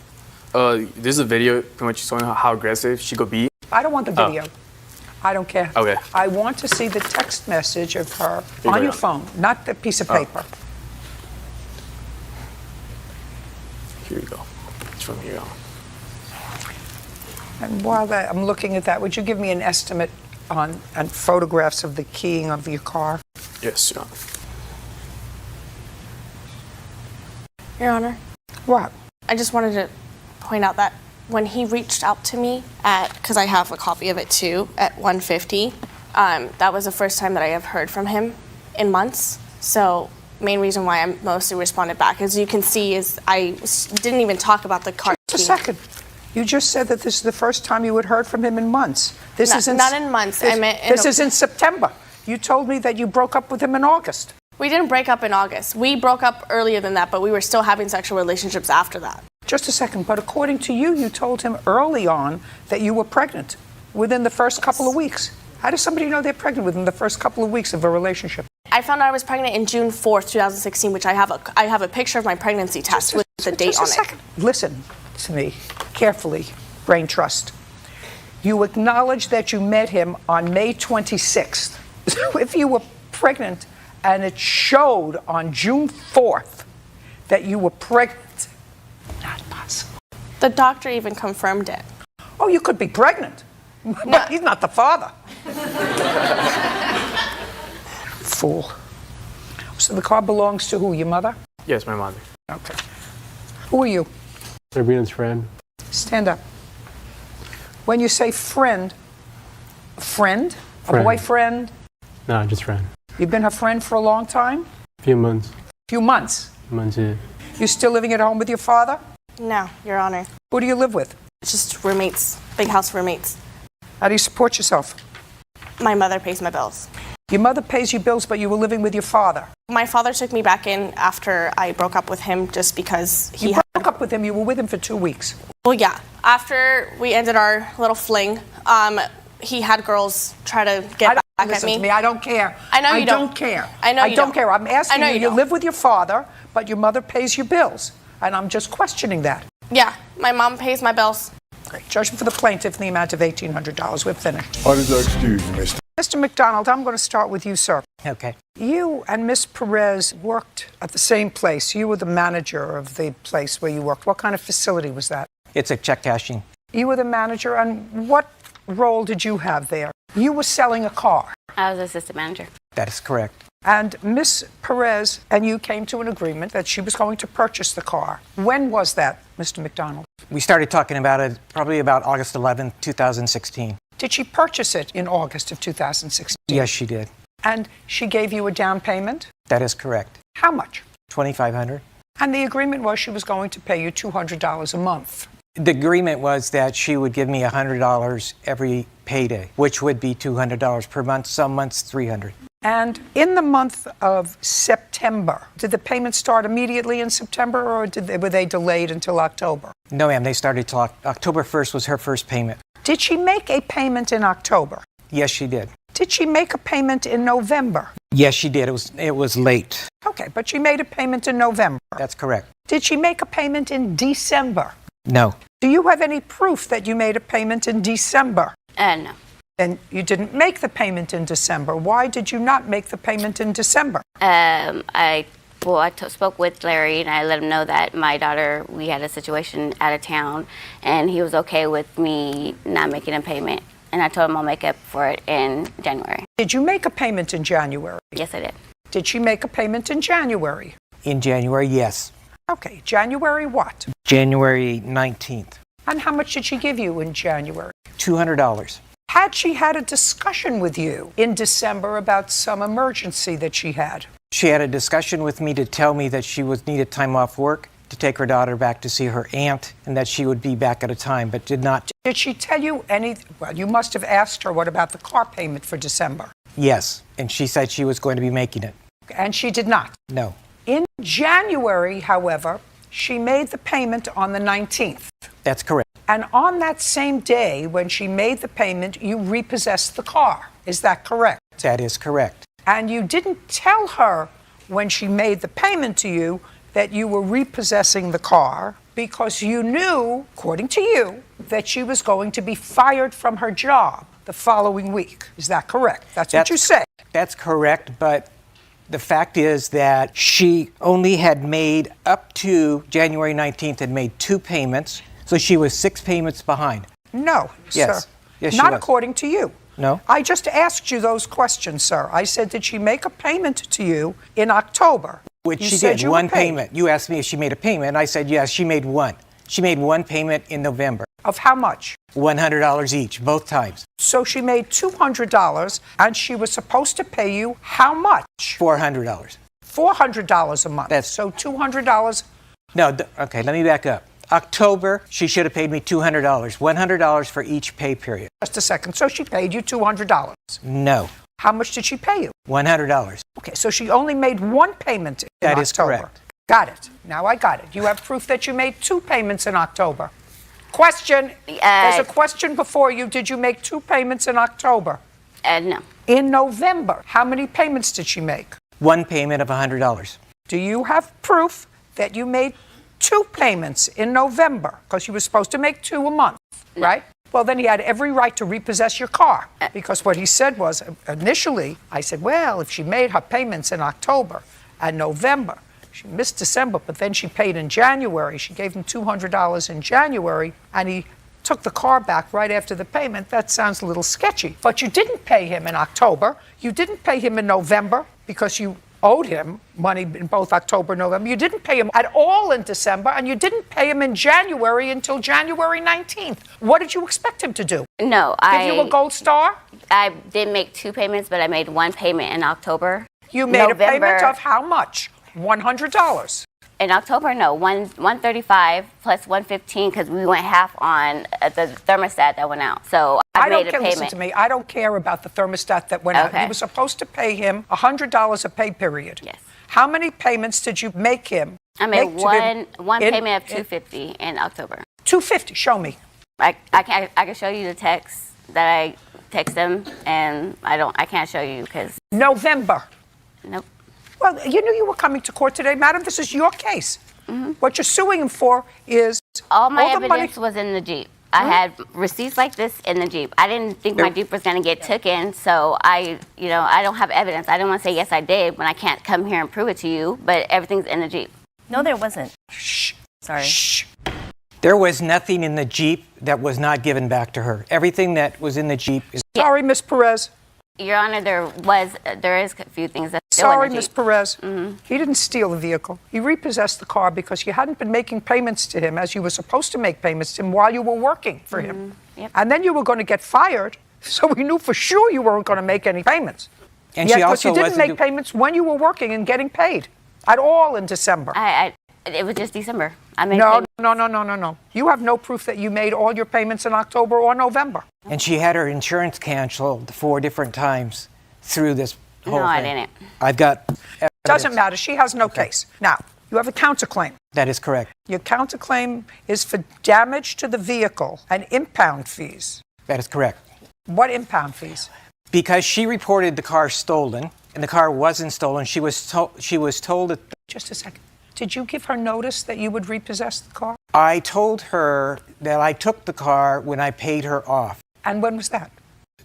There's a video pretty much showing how aggressive she could be. I don't want the video. I don't care. Okay. I want to see the text message of her you on go. your phone, not the piece of paper. Here you go. It's from here. And while I'm looking at that, would you give me an estimate on photographs of the keying of your car? Yes, Your Honor. Your Honor, What? I just wanted to point out that when he reached out to me because I have a copy of it too, at 1:50, that was the first time that I have heard from him in months. So main reason why I mostly responded back, as you can see, is I didn't even talk about the car. Just a second. You just said that this is the first time you had heard from him in months. This isn't Not in months. This, I meant this is in September. You told me that you broke up with him in August. We didn't break up in August. We broke up earlier than that, but we were still having sexual relationships after that. Just a second. But according to you, you told him early on that you were pregnant within the first couple of weeks. How does somebody know they're pregnant within the first couple of weeks of a relationship? I found out I was pregnant in June 4th, 2016, which I have a picture of my pregnancy test with the date on it. Listen to me carefully, brain trust. You acknowledge that you met him on May 26th. So if you were pregnant and it showed on June 4th that you were pregnant, not possible. The doctor even confirmed it. Oh, you could be pregnant, but he's not the father. Fool. So the car belongs to who, your mother? Yes, my mother. Okay. Who are you? Sabrina's friend. Stand up. When you say friend, a friend? A Friend. boyfriend? No, just friend. You've been her friend for a long time? Few months. Few months. Months, yeah. You still living at home with your father? No, Your Honor. Who do you live with? It's just roommates, big house roommates. How do you support yourself? My mother pays my bills. Your mother pays you bills, but you were living with your father. My father took me back in after I broke up with him just because he You broke up with him, you were with him for 2 weeks. Well, yeah. After we ended our little fling, he had girls try to get back at Listen me. to me, I don't care. I know you don't. don't care. I know I you don't don't. care. I'm asking I know you, you you don't. live with your father, but your mother pays your bills. And I'm just questioning that. Yeah, my mom pays my bills. Great. Judgment for the plaintiff in the amount of $1,800. We're finished. What is that excuse, Mr.? Mr. McDonald, I'm going to start with you, sir. Okay. You and Miss Perez worked at the same place. You were the manager of the place where you worked. What kind of facility was that? It's a check cashing. You were the manager, and what role did you have there? You were selling a car. I was assistant manager. That is correct. And Miss Perez and you came to an agreement that she was going to purchase the car. When was that, Mr. McDonald? We started talking about it probably about August 11th, 2016. Did she purchase it in August of 2016? Yes, she did. And she gave you a down payment? That is correct. How much? $2,500. And the agreement was she was going to pay you $200 a month. The agreement was that she would give me $100 every payday, which would be $200 per month, some months $300. And in the month of September, did the payments start immediately in September, or were they delayed until October? No, ma'am, they started till October 1st was her first payment. Did she make a payment in October? Yes, she did. Did she make a payment in November? Yes, she did. It was late. Okay, but she made a payment in November. That's correct. Did she make a payment in December? No. Do you have any proof that you made a payment in December? No. And you didn't make the payment in December. Why did you not make the payment in December? I spoke with Larry and I let him know that my daughter, we had a situation out of town, and he was okay with me not making a payment. And I told him I'll make up for it in January. Did you make a payment in January? Yes, I did. Did she make a payment in January? In January, yes. Okay, January what? January 19th. And how much did she give you in January? $200. Had she had a discussion with you in December about some emergency that she had? She had a discussion with me to tell me that she needed time off work to take her daughter back to see her aunt, and that she would be back at a time, but did not. Did she tell you well, you must have asked her what about the car payment for December? Yes, and she said she was going to be making it. And she did not? No. In January, however, she made the payment on the 19th. That's correct. And on that same day, when she made the payment, you repossessed the car. Is that correct? That is correct. And you didn't tell her when she made the payment to you that you were repossessing the car because you knew, according to you, that she was going to be fired from her job the following week. Is that correct? That's what you say. That's correct, but the fact is that she only had made, up to January 19th, had made 2 payments, so she was 6 payments behind. No, Yes. sir. Yes, she Not was. according to you. No? I just asked you those questions, sir. I said, did she make a payment to you in October? Which You she said did, you were one paid. payment. You asked me if she made a payment, and I said yes, she made one. She made 1 payment in November. Of how much? $100 each, both times. So she made $200, and she was supposed to pay you how much? $400. $400 a month. So $200. No, okay, let me back up. October, she should have paid me $200, $100 for each pay period. Just a second. So she paid you $200. No, How much did she pay you? $100. Okay, so she only made 1 payment in That is October. correct. Got it. Now I got it. You have proof that you made 2 payments in October. Question. There's a question before you. Did you make 2 payments in October? No. In November, how many payments did she make? 1 payment of $100. Do you have proof that you made 2 payments in November? Because you were supposed to make 2 a month, right? Well, then he had every right to repossess your car, because what he said was, initially, I said, well, if she made her payments in October and November, she missed December, but then she paid in January. She gave him $200 in January, and he took the car back right after the payment. That sounds a little sketchy. But you didn't pay him in October. You didn't pay him in November because you owed him money in both October and November. You didn't pay him at all in December, and you didn't pay him in January until January 19th. What did you expect him to do? No, Give you a gold star? I did make 2 payments, but I made 1 payment in October. You made a payment of how much? $100. In October, no, 135 plus 115 because we went half on the thermostat that went out. So I made a payment. Listen to me. I don't care about the thermostat that went out. You were supposed to pay him $100 a pay period. Yes. How many payments did you make him? I made one payment of $250 in October. $250. Show me. I can show you the text that I text them, and I can't show you because November. Nope. Well, you knew you were coming to court today, madam. This is your case. What you're suing him for is all my the money. evidence was in the Jeep. I had receipts like this in the Jeep. I didn't think my Jeep was going to get taken, so I don't have evidence. I don't want to say yes, I did when I can't come here and prove it to you. But everything's in the Jeep. No, there wasn't. Shh. Sorry. Shh. There was nothing in the Jeep that was not given back to her. Everything that was in the Jeep is. Sorry, Miss Perez. Your Honor, there is a few things that. Sorry, Miss Perez. He didn't steal the vehicle. He repossessed the car because you hadn't been making payments to him as you were supposed to make payments to him while you were working for him. Yep. And then you were going to get fired, so we knew for sure you weren't going to make any payments. And yet, she also you didn't make payments when you were working and getting paid at all in December. It was just December. I made No. payments. You have no proof that you made all your payments in October or November. And she had her insurance canceled 4 different times through this whole No, thing. I didn't. I've got evidence. Doesn't matter. She has no case. Now, you have a counterclaim. That is correct. Your counterclaim is for damage to the vehicle and impound fees. That is correct. What impound fees? Because she reported the car stolen, and the car wasn't stolen, she was told that. Just a second. Did you give her notice that you would repossess the car? I told her that I took the car when I paid her off. And when was that?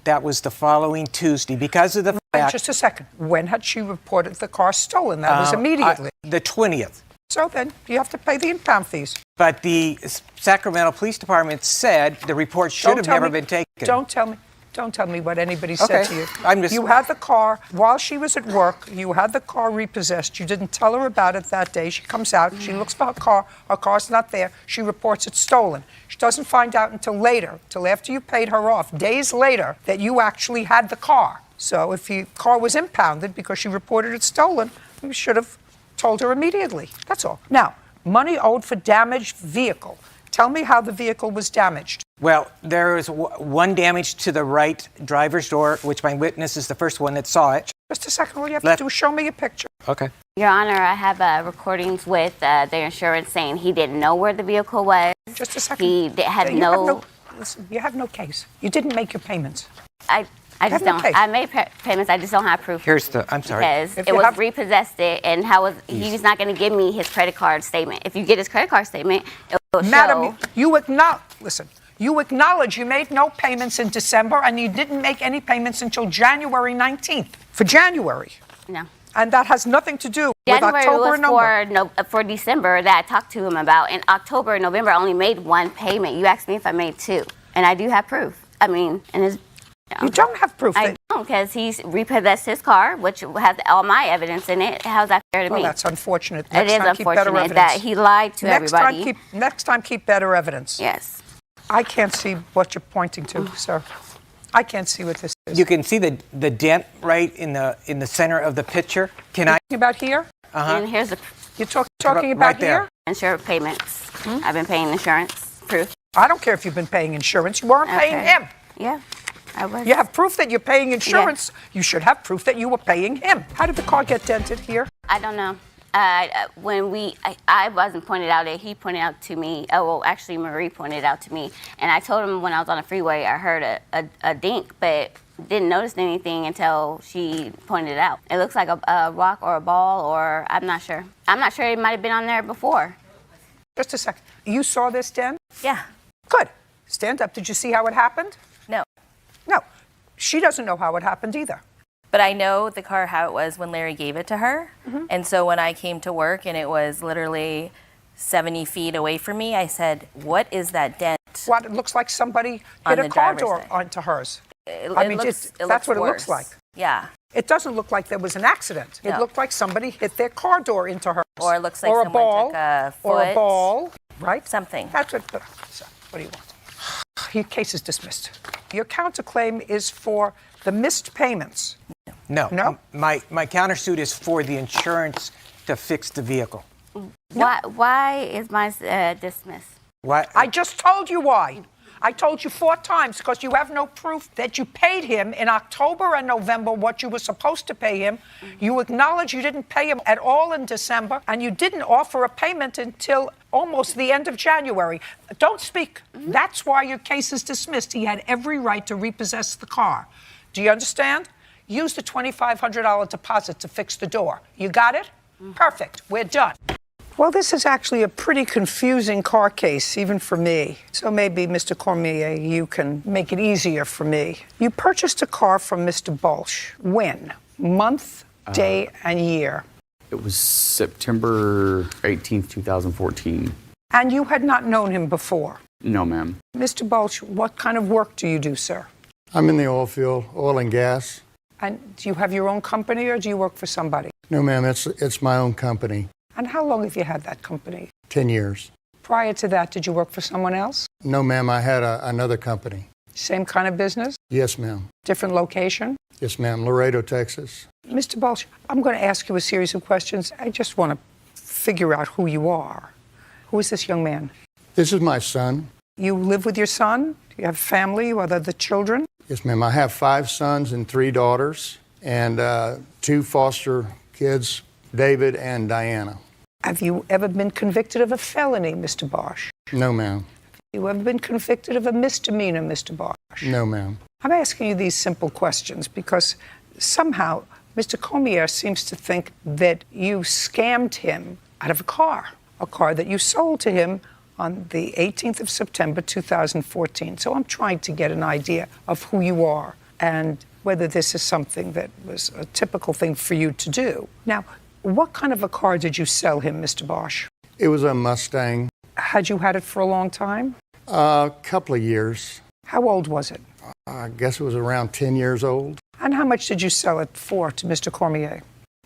That was the following Tuesday because of the fact. Just a second. When had she reported the car stolen? That was immediately. The 20th. So then you have to pay the impound fees. But the Sacramento Police Department said the report should have never been taken. Don't tell me. Don't tell me what anybody said to you. I'm just. You had the car while she was at work. You had the car repossessed. You didn't tell her about it that day. She comes out. She looks for her car. Her car's not there. She reports it stolen. She doesn't find out until later, till after you paid her off, days later, that you actually had the car. So if the car was impounded because she reported it stolen, you should have told her immediately. That's all. Now, money owed for damaged vehicle. Tell me how the vehicle was damaged. Well, there was one damage to the right driver's door, which my witness is the first one that saw it. Just a second. All you have to do is show me a picture. Okay. Your Honor, I have recordings with their insurance saying he didn't know where the vehicle was. Just a second. He had Listen, you have no case. You didn't make your payments. I just don't. I made payments. I just don't have proof. I'm sorry. Because it was repossessed and he's not going to give me his credit card statement. If you get his credit card statement, it will Madam, show. You acknowledge you made no payments in December and you didn't make any payments until January 19th. For January. No. And that has nothing to do with January October and November. was for December that I talked to him about. In October and November, I only made 1 payment. You asked me if I made 2. And I do have proof. I mean, and his. You don't have proof. I don't, because he's repossessed his car, which has all my evidence in it. How's that fair to me? Well, that's unfortunate. It is unfortunate that he lied to everybody. Next time, keep better evidence. Yes. I can't see what you're pointing to, sir. I can't see what this is. You can see the dent right in the center of the picture. Can I? Talking about here? And here's the. You're talking about right there. here? Insurance payments. I've been paying insurance. Proof. I don't care if you've been paying insurance. You weren't paying him. Yeah, I was. You have proof that you're paying insurance. Yeah. You should have proof that you were paying him. How did the car get dented here? I don't know. When I wasn't pointed out it, he pointed out to me. Oh, well, actually, Marie pointed out to me, and I told him when I was on the freeway, I heard a dink, but didn't notice anything until she pointed it out. It looks like a rock or a ball, or I'm not sure. I'm not sure it might have been on there before. Just a second. You saw this dent? Yeah. Good. Stand up. Did you see how it happened? No. No. She doesn't know how it happened either. But I know the car how it was when Larry gave it to her. And so when I came to work and it was literally 70 feet away from me, I said, what is that dent? What, it looks like somebody On hit a the car driver's door side. onto hers. It That's looks what it looks worse. like. Yeah. It doesn't look like there was an accident. It No. looked like somebody hit their car door into hers. Or it looks like or a someone ball, took a or a foot. ball, right? Something. That's what. So, what do you want? Your case is dismissed. Your counterclaim is for the missed payments. No. No? My countersuit is for the insurance to fix the vehicle. Why is mine dismissed? Why? I just told you why. I told you 4 times because you have no proof that you paid him in October and November what you were supposed to pay him. You acknowledge you didn't pay him at all in December, and you didn't offer a payment until almost the end of January. Don't speak. That's why your case is dismissed. He had every right to repossess the car. Do you understand? Use the $2,500 deposit to fix the door. You got it? Perfect. We're done. Well, this is actually a pretty confusing car case, even for me. So maybe, Mr. Cormier, you can make it easier for me. You purchased a car from Mr. Bolsh. When? Month, day, and year. It was September 18th, 2014. And you had not known him before. No, ma'am. Mr. Bolsh, what kind of work do you do, sir? I'm in the oil field, oil and gas. And do you have your own company or do you work for somebody? No, ma'am, it's my own company. And how long have you had that company? 10 years. Prior to that, did you work for someone else? No, ma'am, I had another company. Same kind of business? Yes, ma'am. Different location? Yes, ma'am, Laredo, Texas. Mr. Bolsh, I'm going to ask you a series of questions. I just want to figure out who you are. Who is this young man? This is my son. You live with your son? Do you have family or other children? Yes, ma'am, I have 5 sons and 3 daughters, and 2 foster kids, David and Diana. Have you ever been convicted of a felony, Mr. Bosch? No, ma'am. Have you ever been convicted of a misdemeanor, Mr. Bosch? No, ma'am. I'm asking you these simple questions because somehow Mr. Cormier seems to think that you scammed him out of a car that you sold to him on the 18th of September 2014. So I'm trying to get an idea of who you are and whether this is something that was a typical thing for you to do. Now, what kind of a car did you sell him, Mr. Bosch? It was a Mustang. Had you had it for a long time? A couple of years. How old was it? I guess it was around 10 years old. And how much did you sell it for to Mr. Cormier?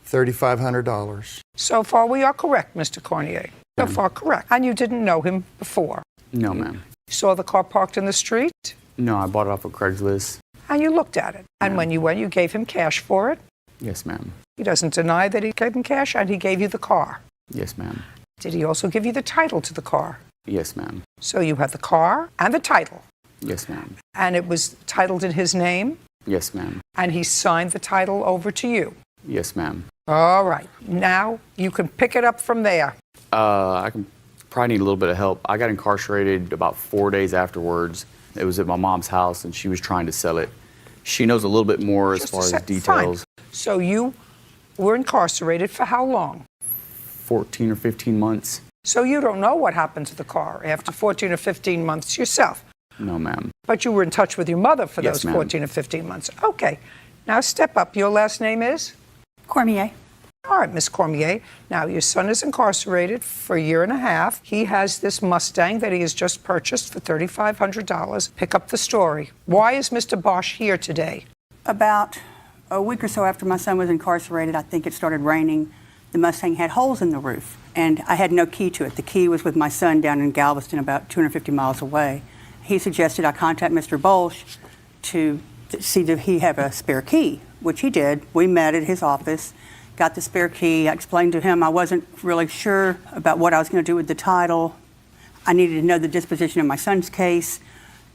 $3,500. So far, we are correct, Mr. Cormier. So far, correct. And you didn't know him before? No, ma'am. You saw the car parked in the street? No, I bought it off of Craigslist. And you looked at it. And when you went, you gave him cash for it? Yes, ma'am. He doesn't deny that he gave him cash, and he gave you the car. Yes, ma'am. Did he also give you the title to the car? Yes, ma'am. So you have the car and the title. Yes, ma'am. And it was titled in his name? Yes, ma'am. And he signed the title over to you? Yes, ma'am. All right. Now you can pick it up from there. I can probably need a little bit of help. I got incarcerated about 4 days afterwards. It was at my mom's house, and she was trying to sell it. She knows a little bit more as far as details. Fine. So you were incarcerated for how long? 14 or 15 months. So you don't know what happened to the car after 14 or 15 months yourself? No, ma'am. But you were in touch with your mother for Yes, those ma'am. 14 or 15 months. Okay. Now step up. Your last name is? Cormier. All right, Miss Cormier. Now, your son is incarcerated for a year and a half. He has this Mustang that he has just purchased for $3,500. Pick up the story. Why is Mr. Bosch here today? About a week or so after my son was incarcerated, I think it started raining. The Mustang had holes in the roof, and I had no key to it. The key was with my son down in Galveston, about 250 miles away. He suggested I contact Mr. Bolsh to see if he have a spare key, which he did. We met at his office, got the spare key. I explained to him I wasn't really sure about what I was going to do with the title. I needed to know the disposition of my son's case,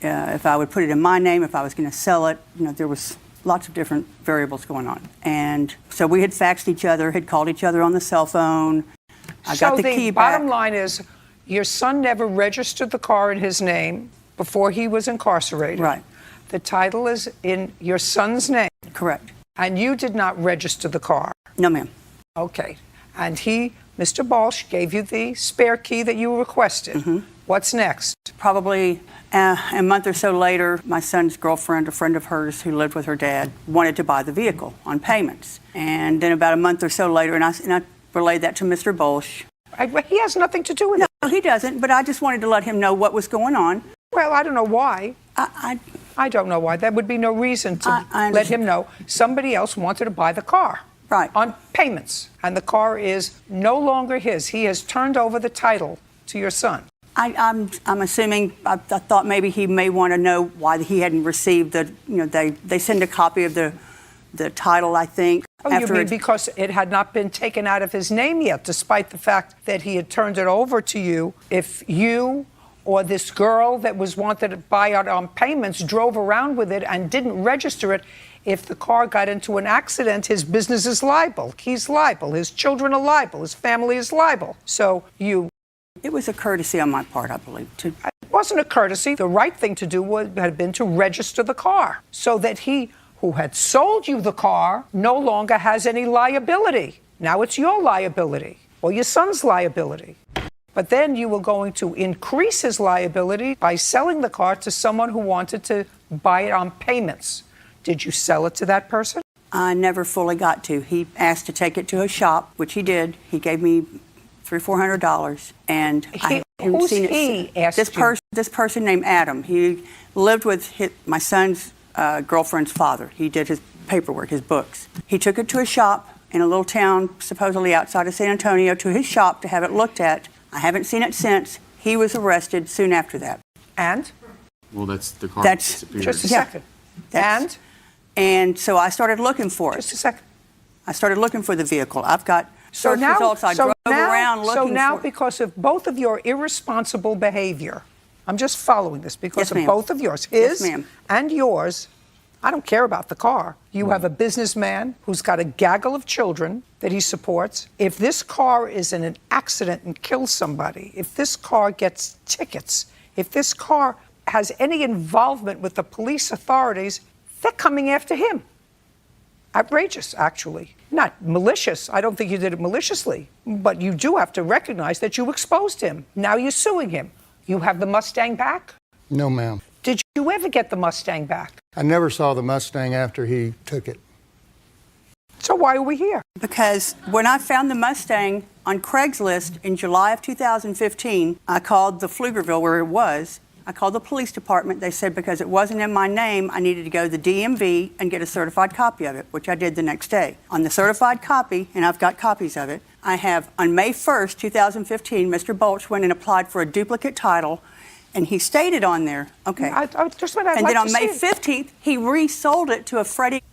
if I would put it in my name, if I was going to sell it. You know, there was lots of different variables going on. And so we had faxed each other, had called each other on the cell phone. I got the key back. Bottom line is, your son never registered the car in his name before he was incarcerated. Right. The title is in your son's name. Correct. And you did not register the car. No, ma'am. Okay. And he, Mr. Bolsh, gave you the spare key that you requested. What's next? Probably a month or so later, my son's girlfriend, a friend of hers who lived with her dad, wanted to buy the vehicle on payments. And then about a month or so later, and I relayed that to Mr. Bolsh. He has nothing to do with it. No, he doesn't, but I just wanted to let him know what was going on. Well, I don't know why. I don't know why. There would be no reason to let him know somebody else wanted to buy the car. Right. On payments. And the car is no longer his. He has turned over the title to your son. I'm assuming, I thought maybe he may want to know why he hadn't received they send a copy of the title, I think. Oh, you mean because it had not been taken out of his name yet, despite the fact that he had turned it over to you. If you or this girl that was wanted to buy it on payments drove around with it and didn't register it, if the car got into an accident, his business is liable. He's liable. His children are liable. His family is liable. So you... It was a courtesy on my part, I believe. It wasn't a courtesy. The right thing to do had been to register the car so that he, who had sold you the car, no longer has any liability. Now it's your liability or your son's liability. But then you were going to increase his liability by selling the car to someone who wanted to buy it on payments. Did you sell it to that person? I never fully got to. He asked to take it to a shop, which he did. He gave me $300-400, and who's he asked you? This person named Adam. He lived with my son's girlfriend's father. He did his paperwork, his books. He took it to a shop in a little town, supposedly outside of San Antonio, to his shop to have it looked at. I haven't seen it since. He was arrested soon after that. And? Well, that's the car. Just a second. And so I started looking for it. Just a second. I started looking for the vehicle. I've got search results. I drove around looking for it. So now, because of both of your irresponsible behavior, I'm just following this because of both of yours, his and yours. I don't care about the car. You have a businessman who's got a gaggle of children that he supports. If this car is in an accident and kills somebody, if this car gets tickets, if this car has any involvement with the police authorities, they're coming after him. Outrageous, actually. Not malicious. I don't think you did it maliciously. But you do have to recognize that you exposed him. Now you're suing him. You have the Mustang back? No, ma'am. Did you ever get the Mustang back? I never saw the Mustang after he took it. So why are we here? Because when I found the Mustang on Craigslist in July of 2015, I called the Pflugerville where it was. I called the police department. They said because it wasn't in my name, I needed to go to the DMV and get a certified copy of it, which I did the next day. On the certified copy, and I've got copies of it, I have on May 1st, 2015, Mr. Bolch went and applied for a duplicate title, and he stated on there, okay. Then on May 15th, he resold it to a Freddie.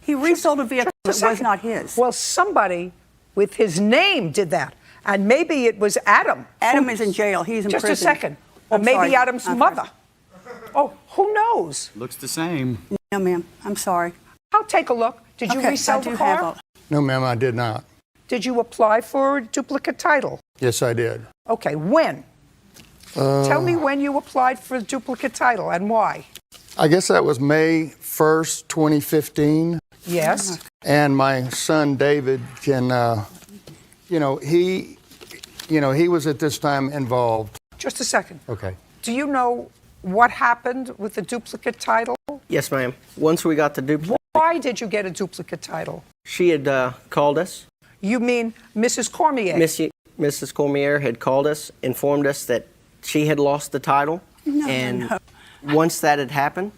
He resold a vehicle that was not his. Well, somebody with his name did that. And maybe it was Adam. Adam is in jail. He's in prison. Just a second. Or maybe Adam's mother. Oh, who knows? Looks the same. No, ma'am. I'm sorry. I'll take a look. Did you resell the car? No, ma'am, I did not. Did you apply for a duplicate title? Yes, I did. Okay, when? Tell me when you applied for a duplicate title and why. I guess that was May 1st, 2015. Yes. And my son David can, he was at this time involved. Just a second. Okay. Do you know what happened with the duplicate title? Yes, ma'am. Once we got the duplicate. Why did you get a duplicate title? She had called us. You mean Mrs. Cormier? Mrs. Cormier had called us, informed us that she had lost the title. No. Once that had happened,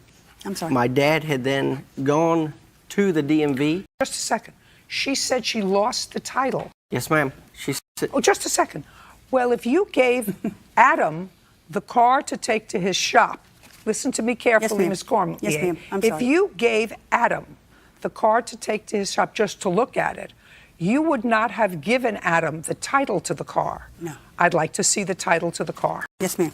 I'm sorry. My dad had then gone to the DMV. Just a second. She said she lost the title. Yes, ma'am. She said. Oh, just a second. Well, if you gave Adam the car to take to his shop, listen to me carefully, Ms. Cormier. Yes, ma'am. I'm if sorry. you gave Adam the car to take to his shop just to look at it, you would not have given Adam the title to the car. No. I'd like to see the title to the car. Yes, ma'am.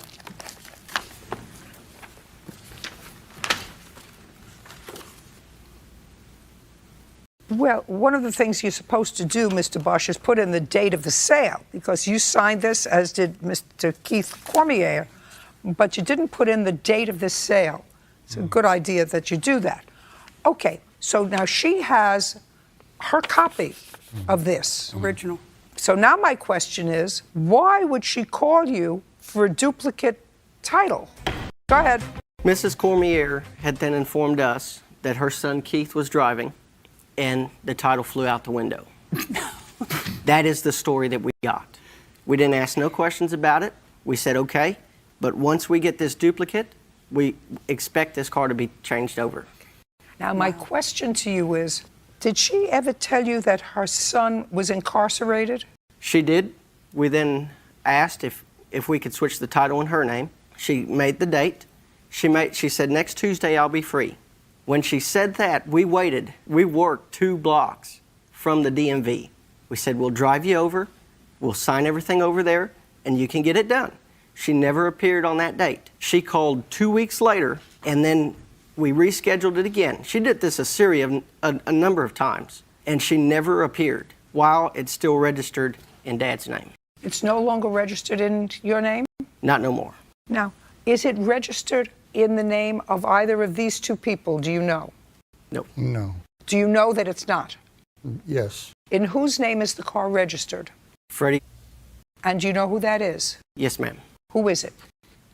Well, one of the things you're supposed to do, Mr. Bosch, is put in the date of the sale, because you signed this, as did Mr. Keith Cormier, but you didn't put in the date of this sale. It's a good idea that you do that. Okay, so now she has her copy of this. Original. So now my question is, why would she call you for a duplicate title. Go ahead. Mrs. Cormier had then informed us that her son Keith was driving and the title flew out the window. That is the story that we got. We didn't ask no questions about it. We said, okay, but once we get this duplicate, we expect this car to be changed over. Now, my question to you is, did she ever tell you that her son was incarcerated? She did. We then asked if we could switch the title in her name. She made the date. She said, next Tuesday I'll be free. When she said that, we waited. We worked 2 blocks from the DMV. We said, we'll drive you over, we'll sign everything over there, and you can get it done. She never appeared on that date. She called 2 weeks later, and then we rescheduled it again. She did this a number of times, and she never appeared while it's still registered in Dad's name. It's no longer registered in your name? Not no more. Now, is it registered in the name of either of these 2 people? Do you know? No. No. Do you know that it's not? Yes. In whose name is the car registered? Freddie? And do you know who that is? Yes, ma'am. Who is it?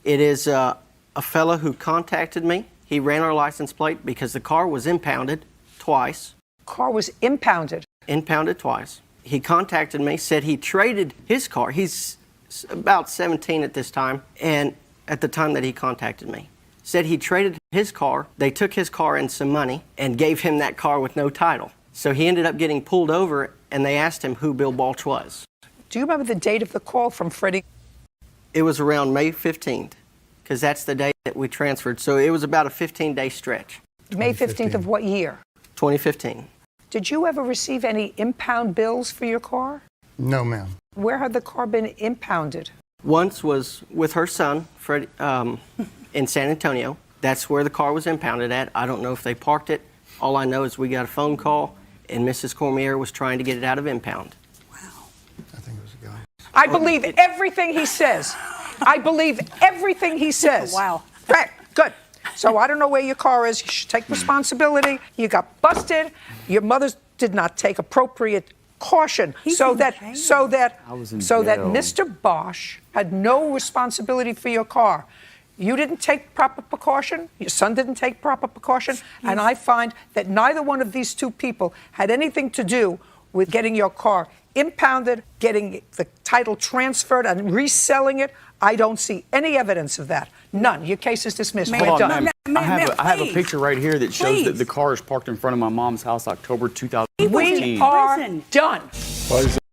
It is a fellow who contacted me. He ran our license plate because the car was impounded twice. Car was impounded? Impounded twice. He contacted me, said he traded his car. He's about 17 at this time, and at the time that he contacted me. Said he traded his car. They took his car and some money and gave him that car with no title. So he ended up getting pulled over, and they asked him who Bill Balch was. Do you remember the date of the call from Freddie? It was around May 15th, because that's the day that we transferred. So it was about a 15-day stretch. May 15th of what year? 2015. Did you ever receive any impound bills for your car? No, ma'am. Where had the car been impounded? Once was with her son, Freddie, in San Antonio. That's where the car was impounded at. I don't know if they parked it. All I know is we got a phone call, and Mrs. Cormier was trying to get it out of impound. I think it was a guy. I believe everything he says. I believe everything he says. Wow. Right, good. So I don't know where your car is. You should take responsibility. You got busted. Your mother did not take appropriate caution so that Mr. Bosch had no responsibility for your car. You didn't take proper precaution. Your son didn't take proper precaution. And I find that neither one of these 2 people had anything to do with getting your car impounded, getting the title transferred, and reselling it. I don't see any evidence of that. None. Your case is dismissed. We're Hold on, done. ma'am. I have a picture right here that shows that the car is parked in front of my mom's house, October 2015. We are done. Why is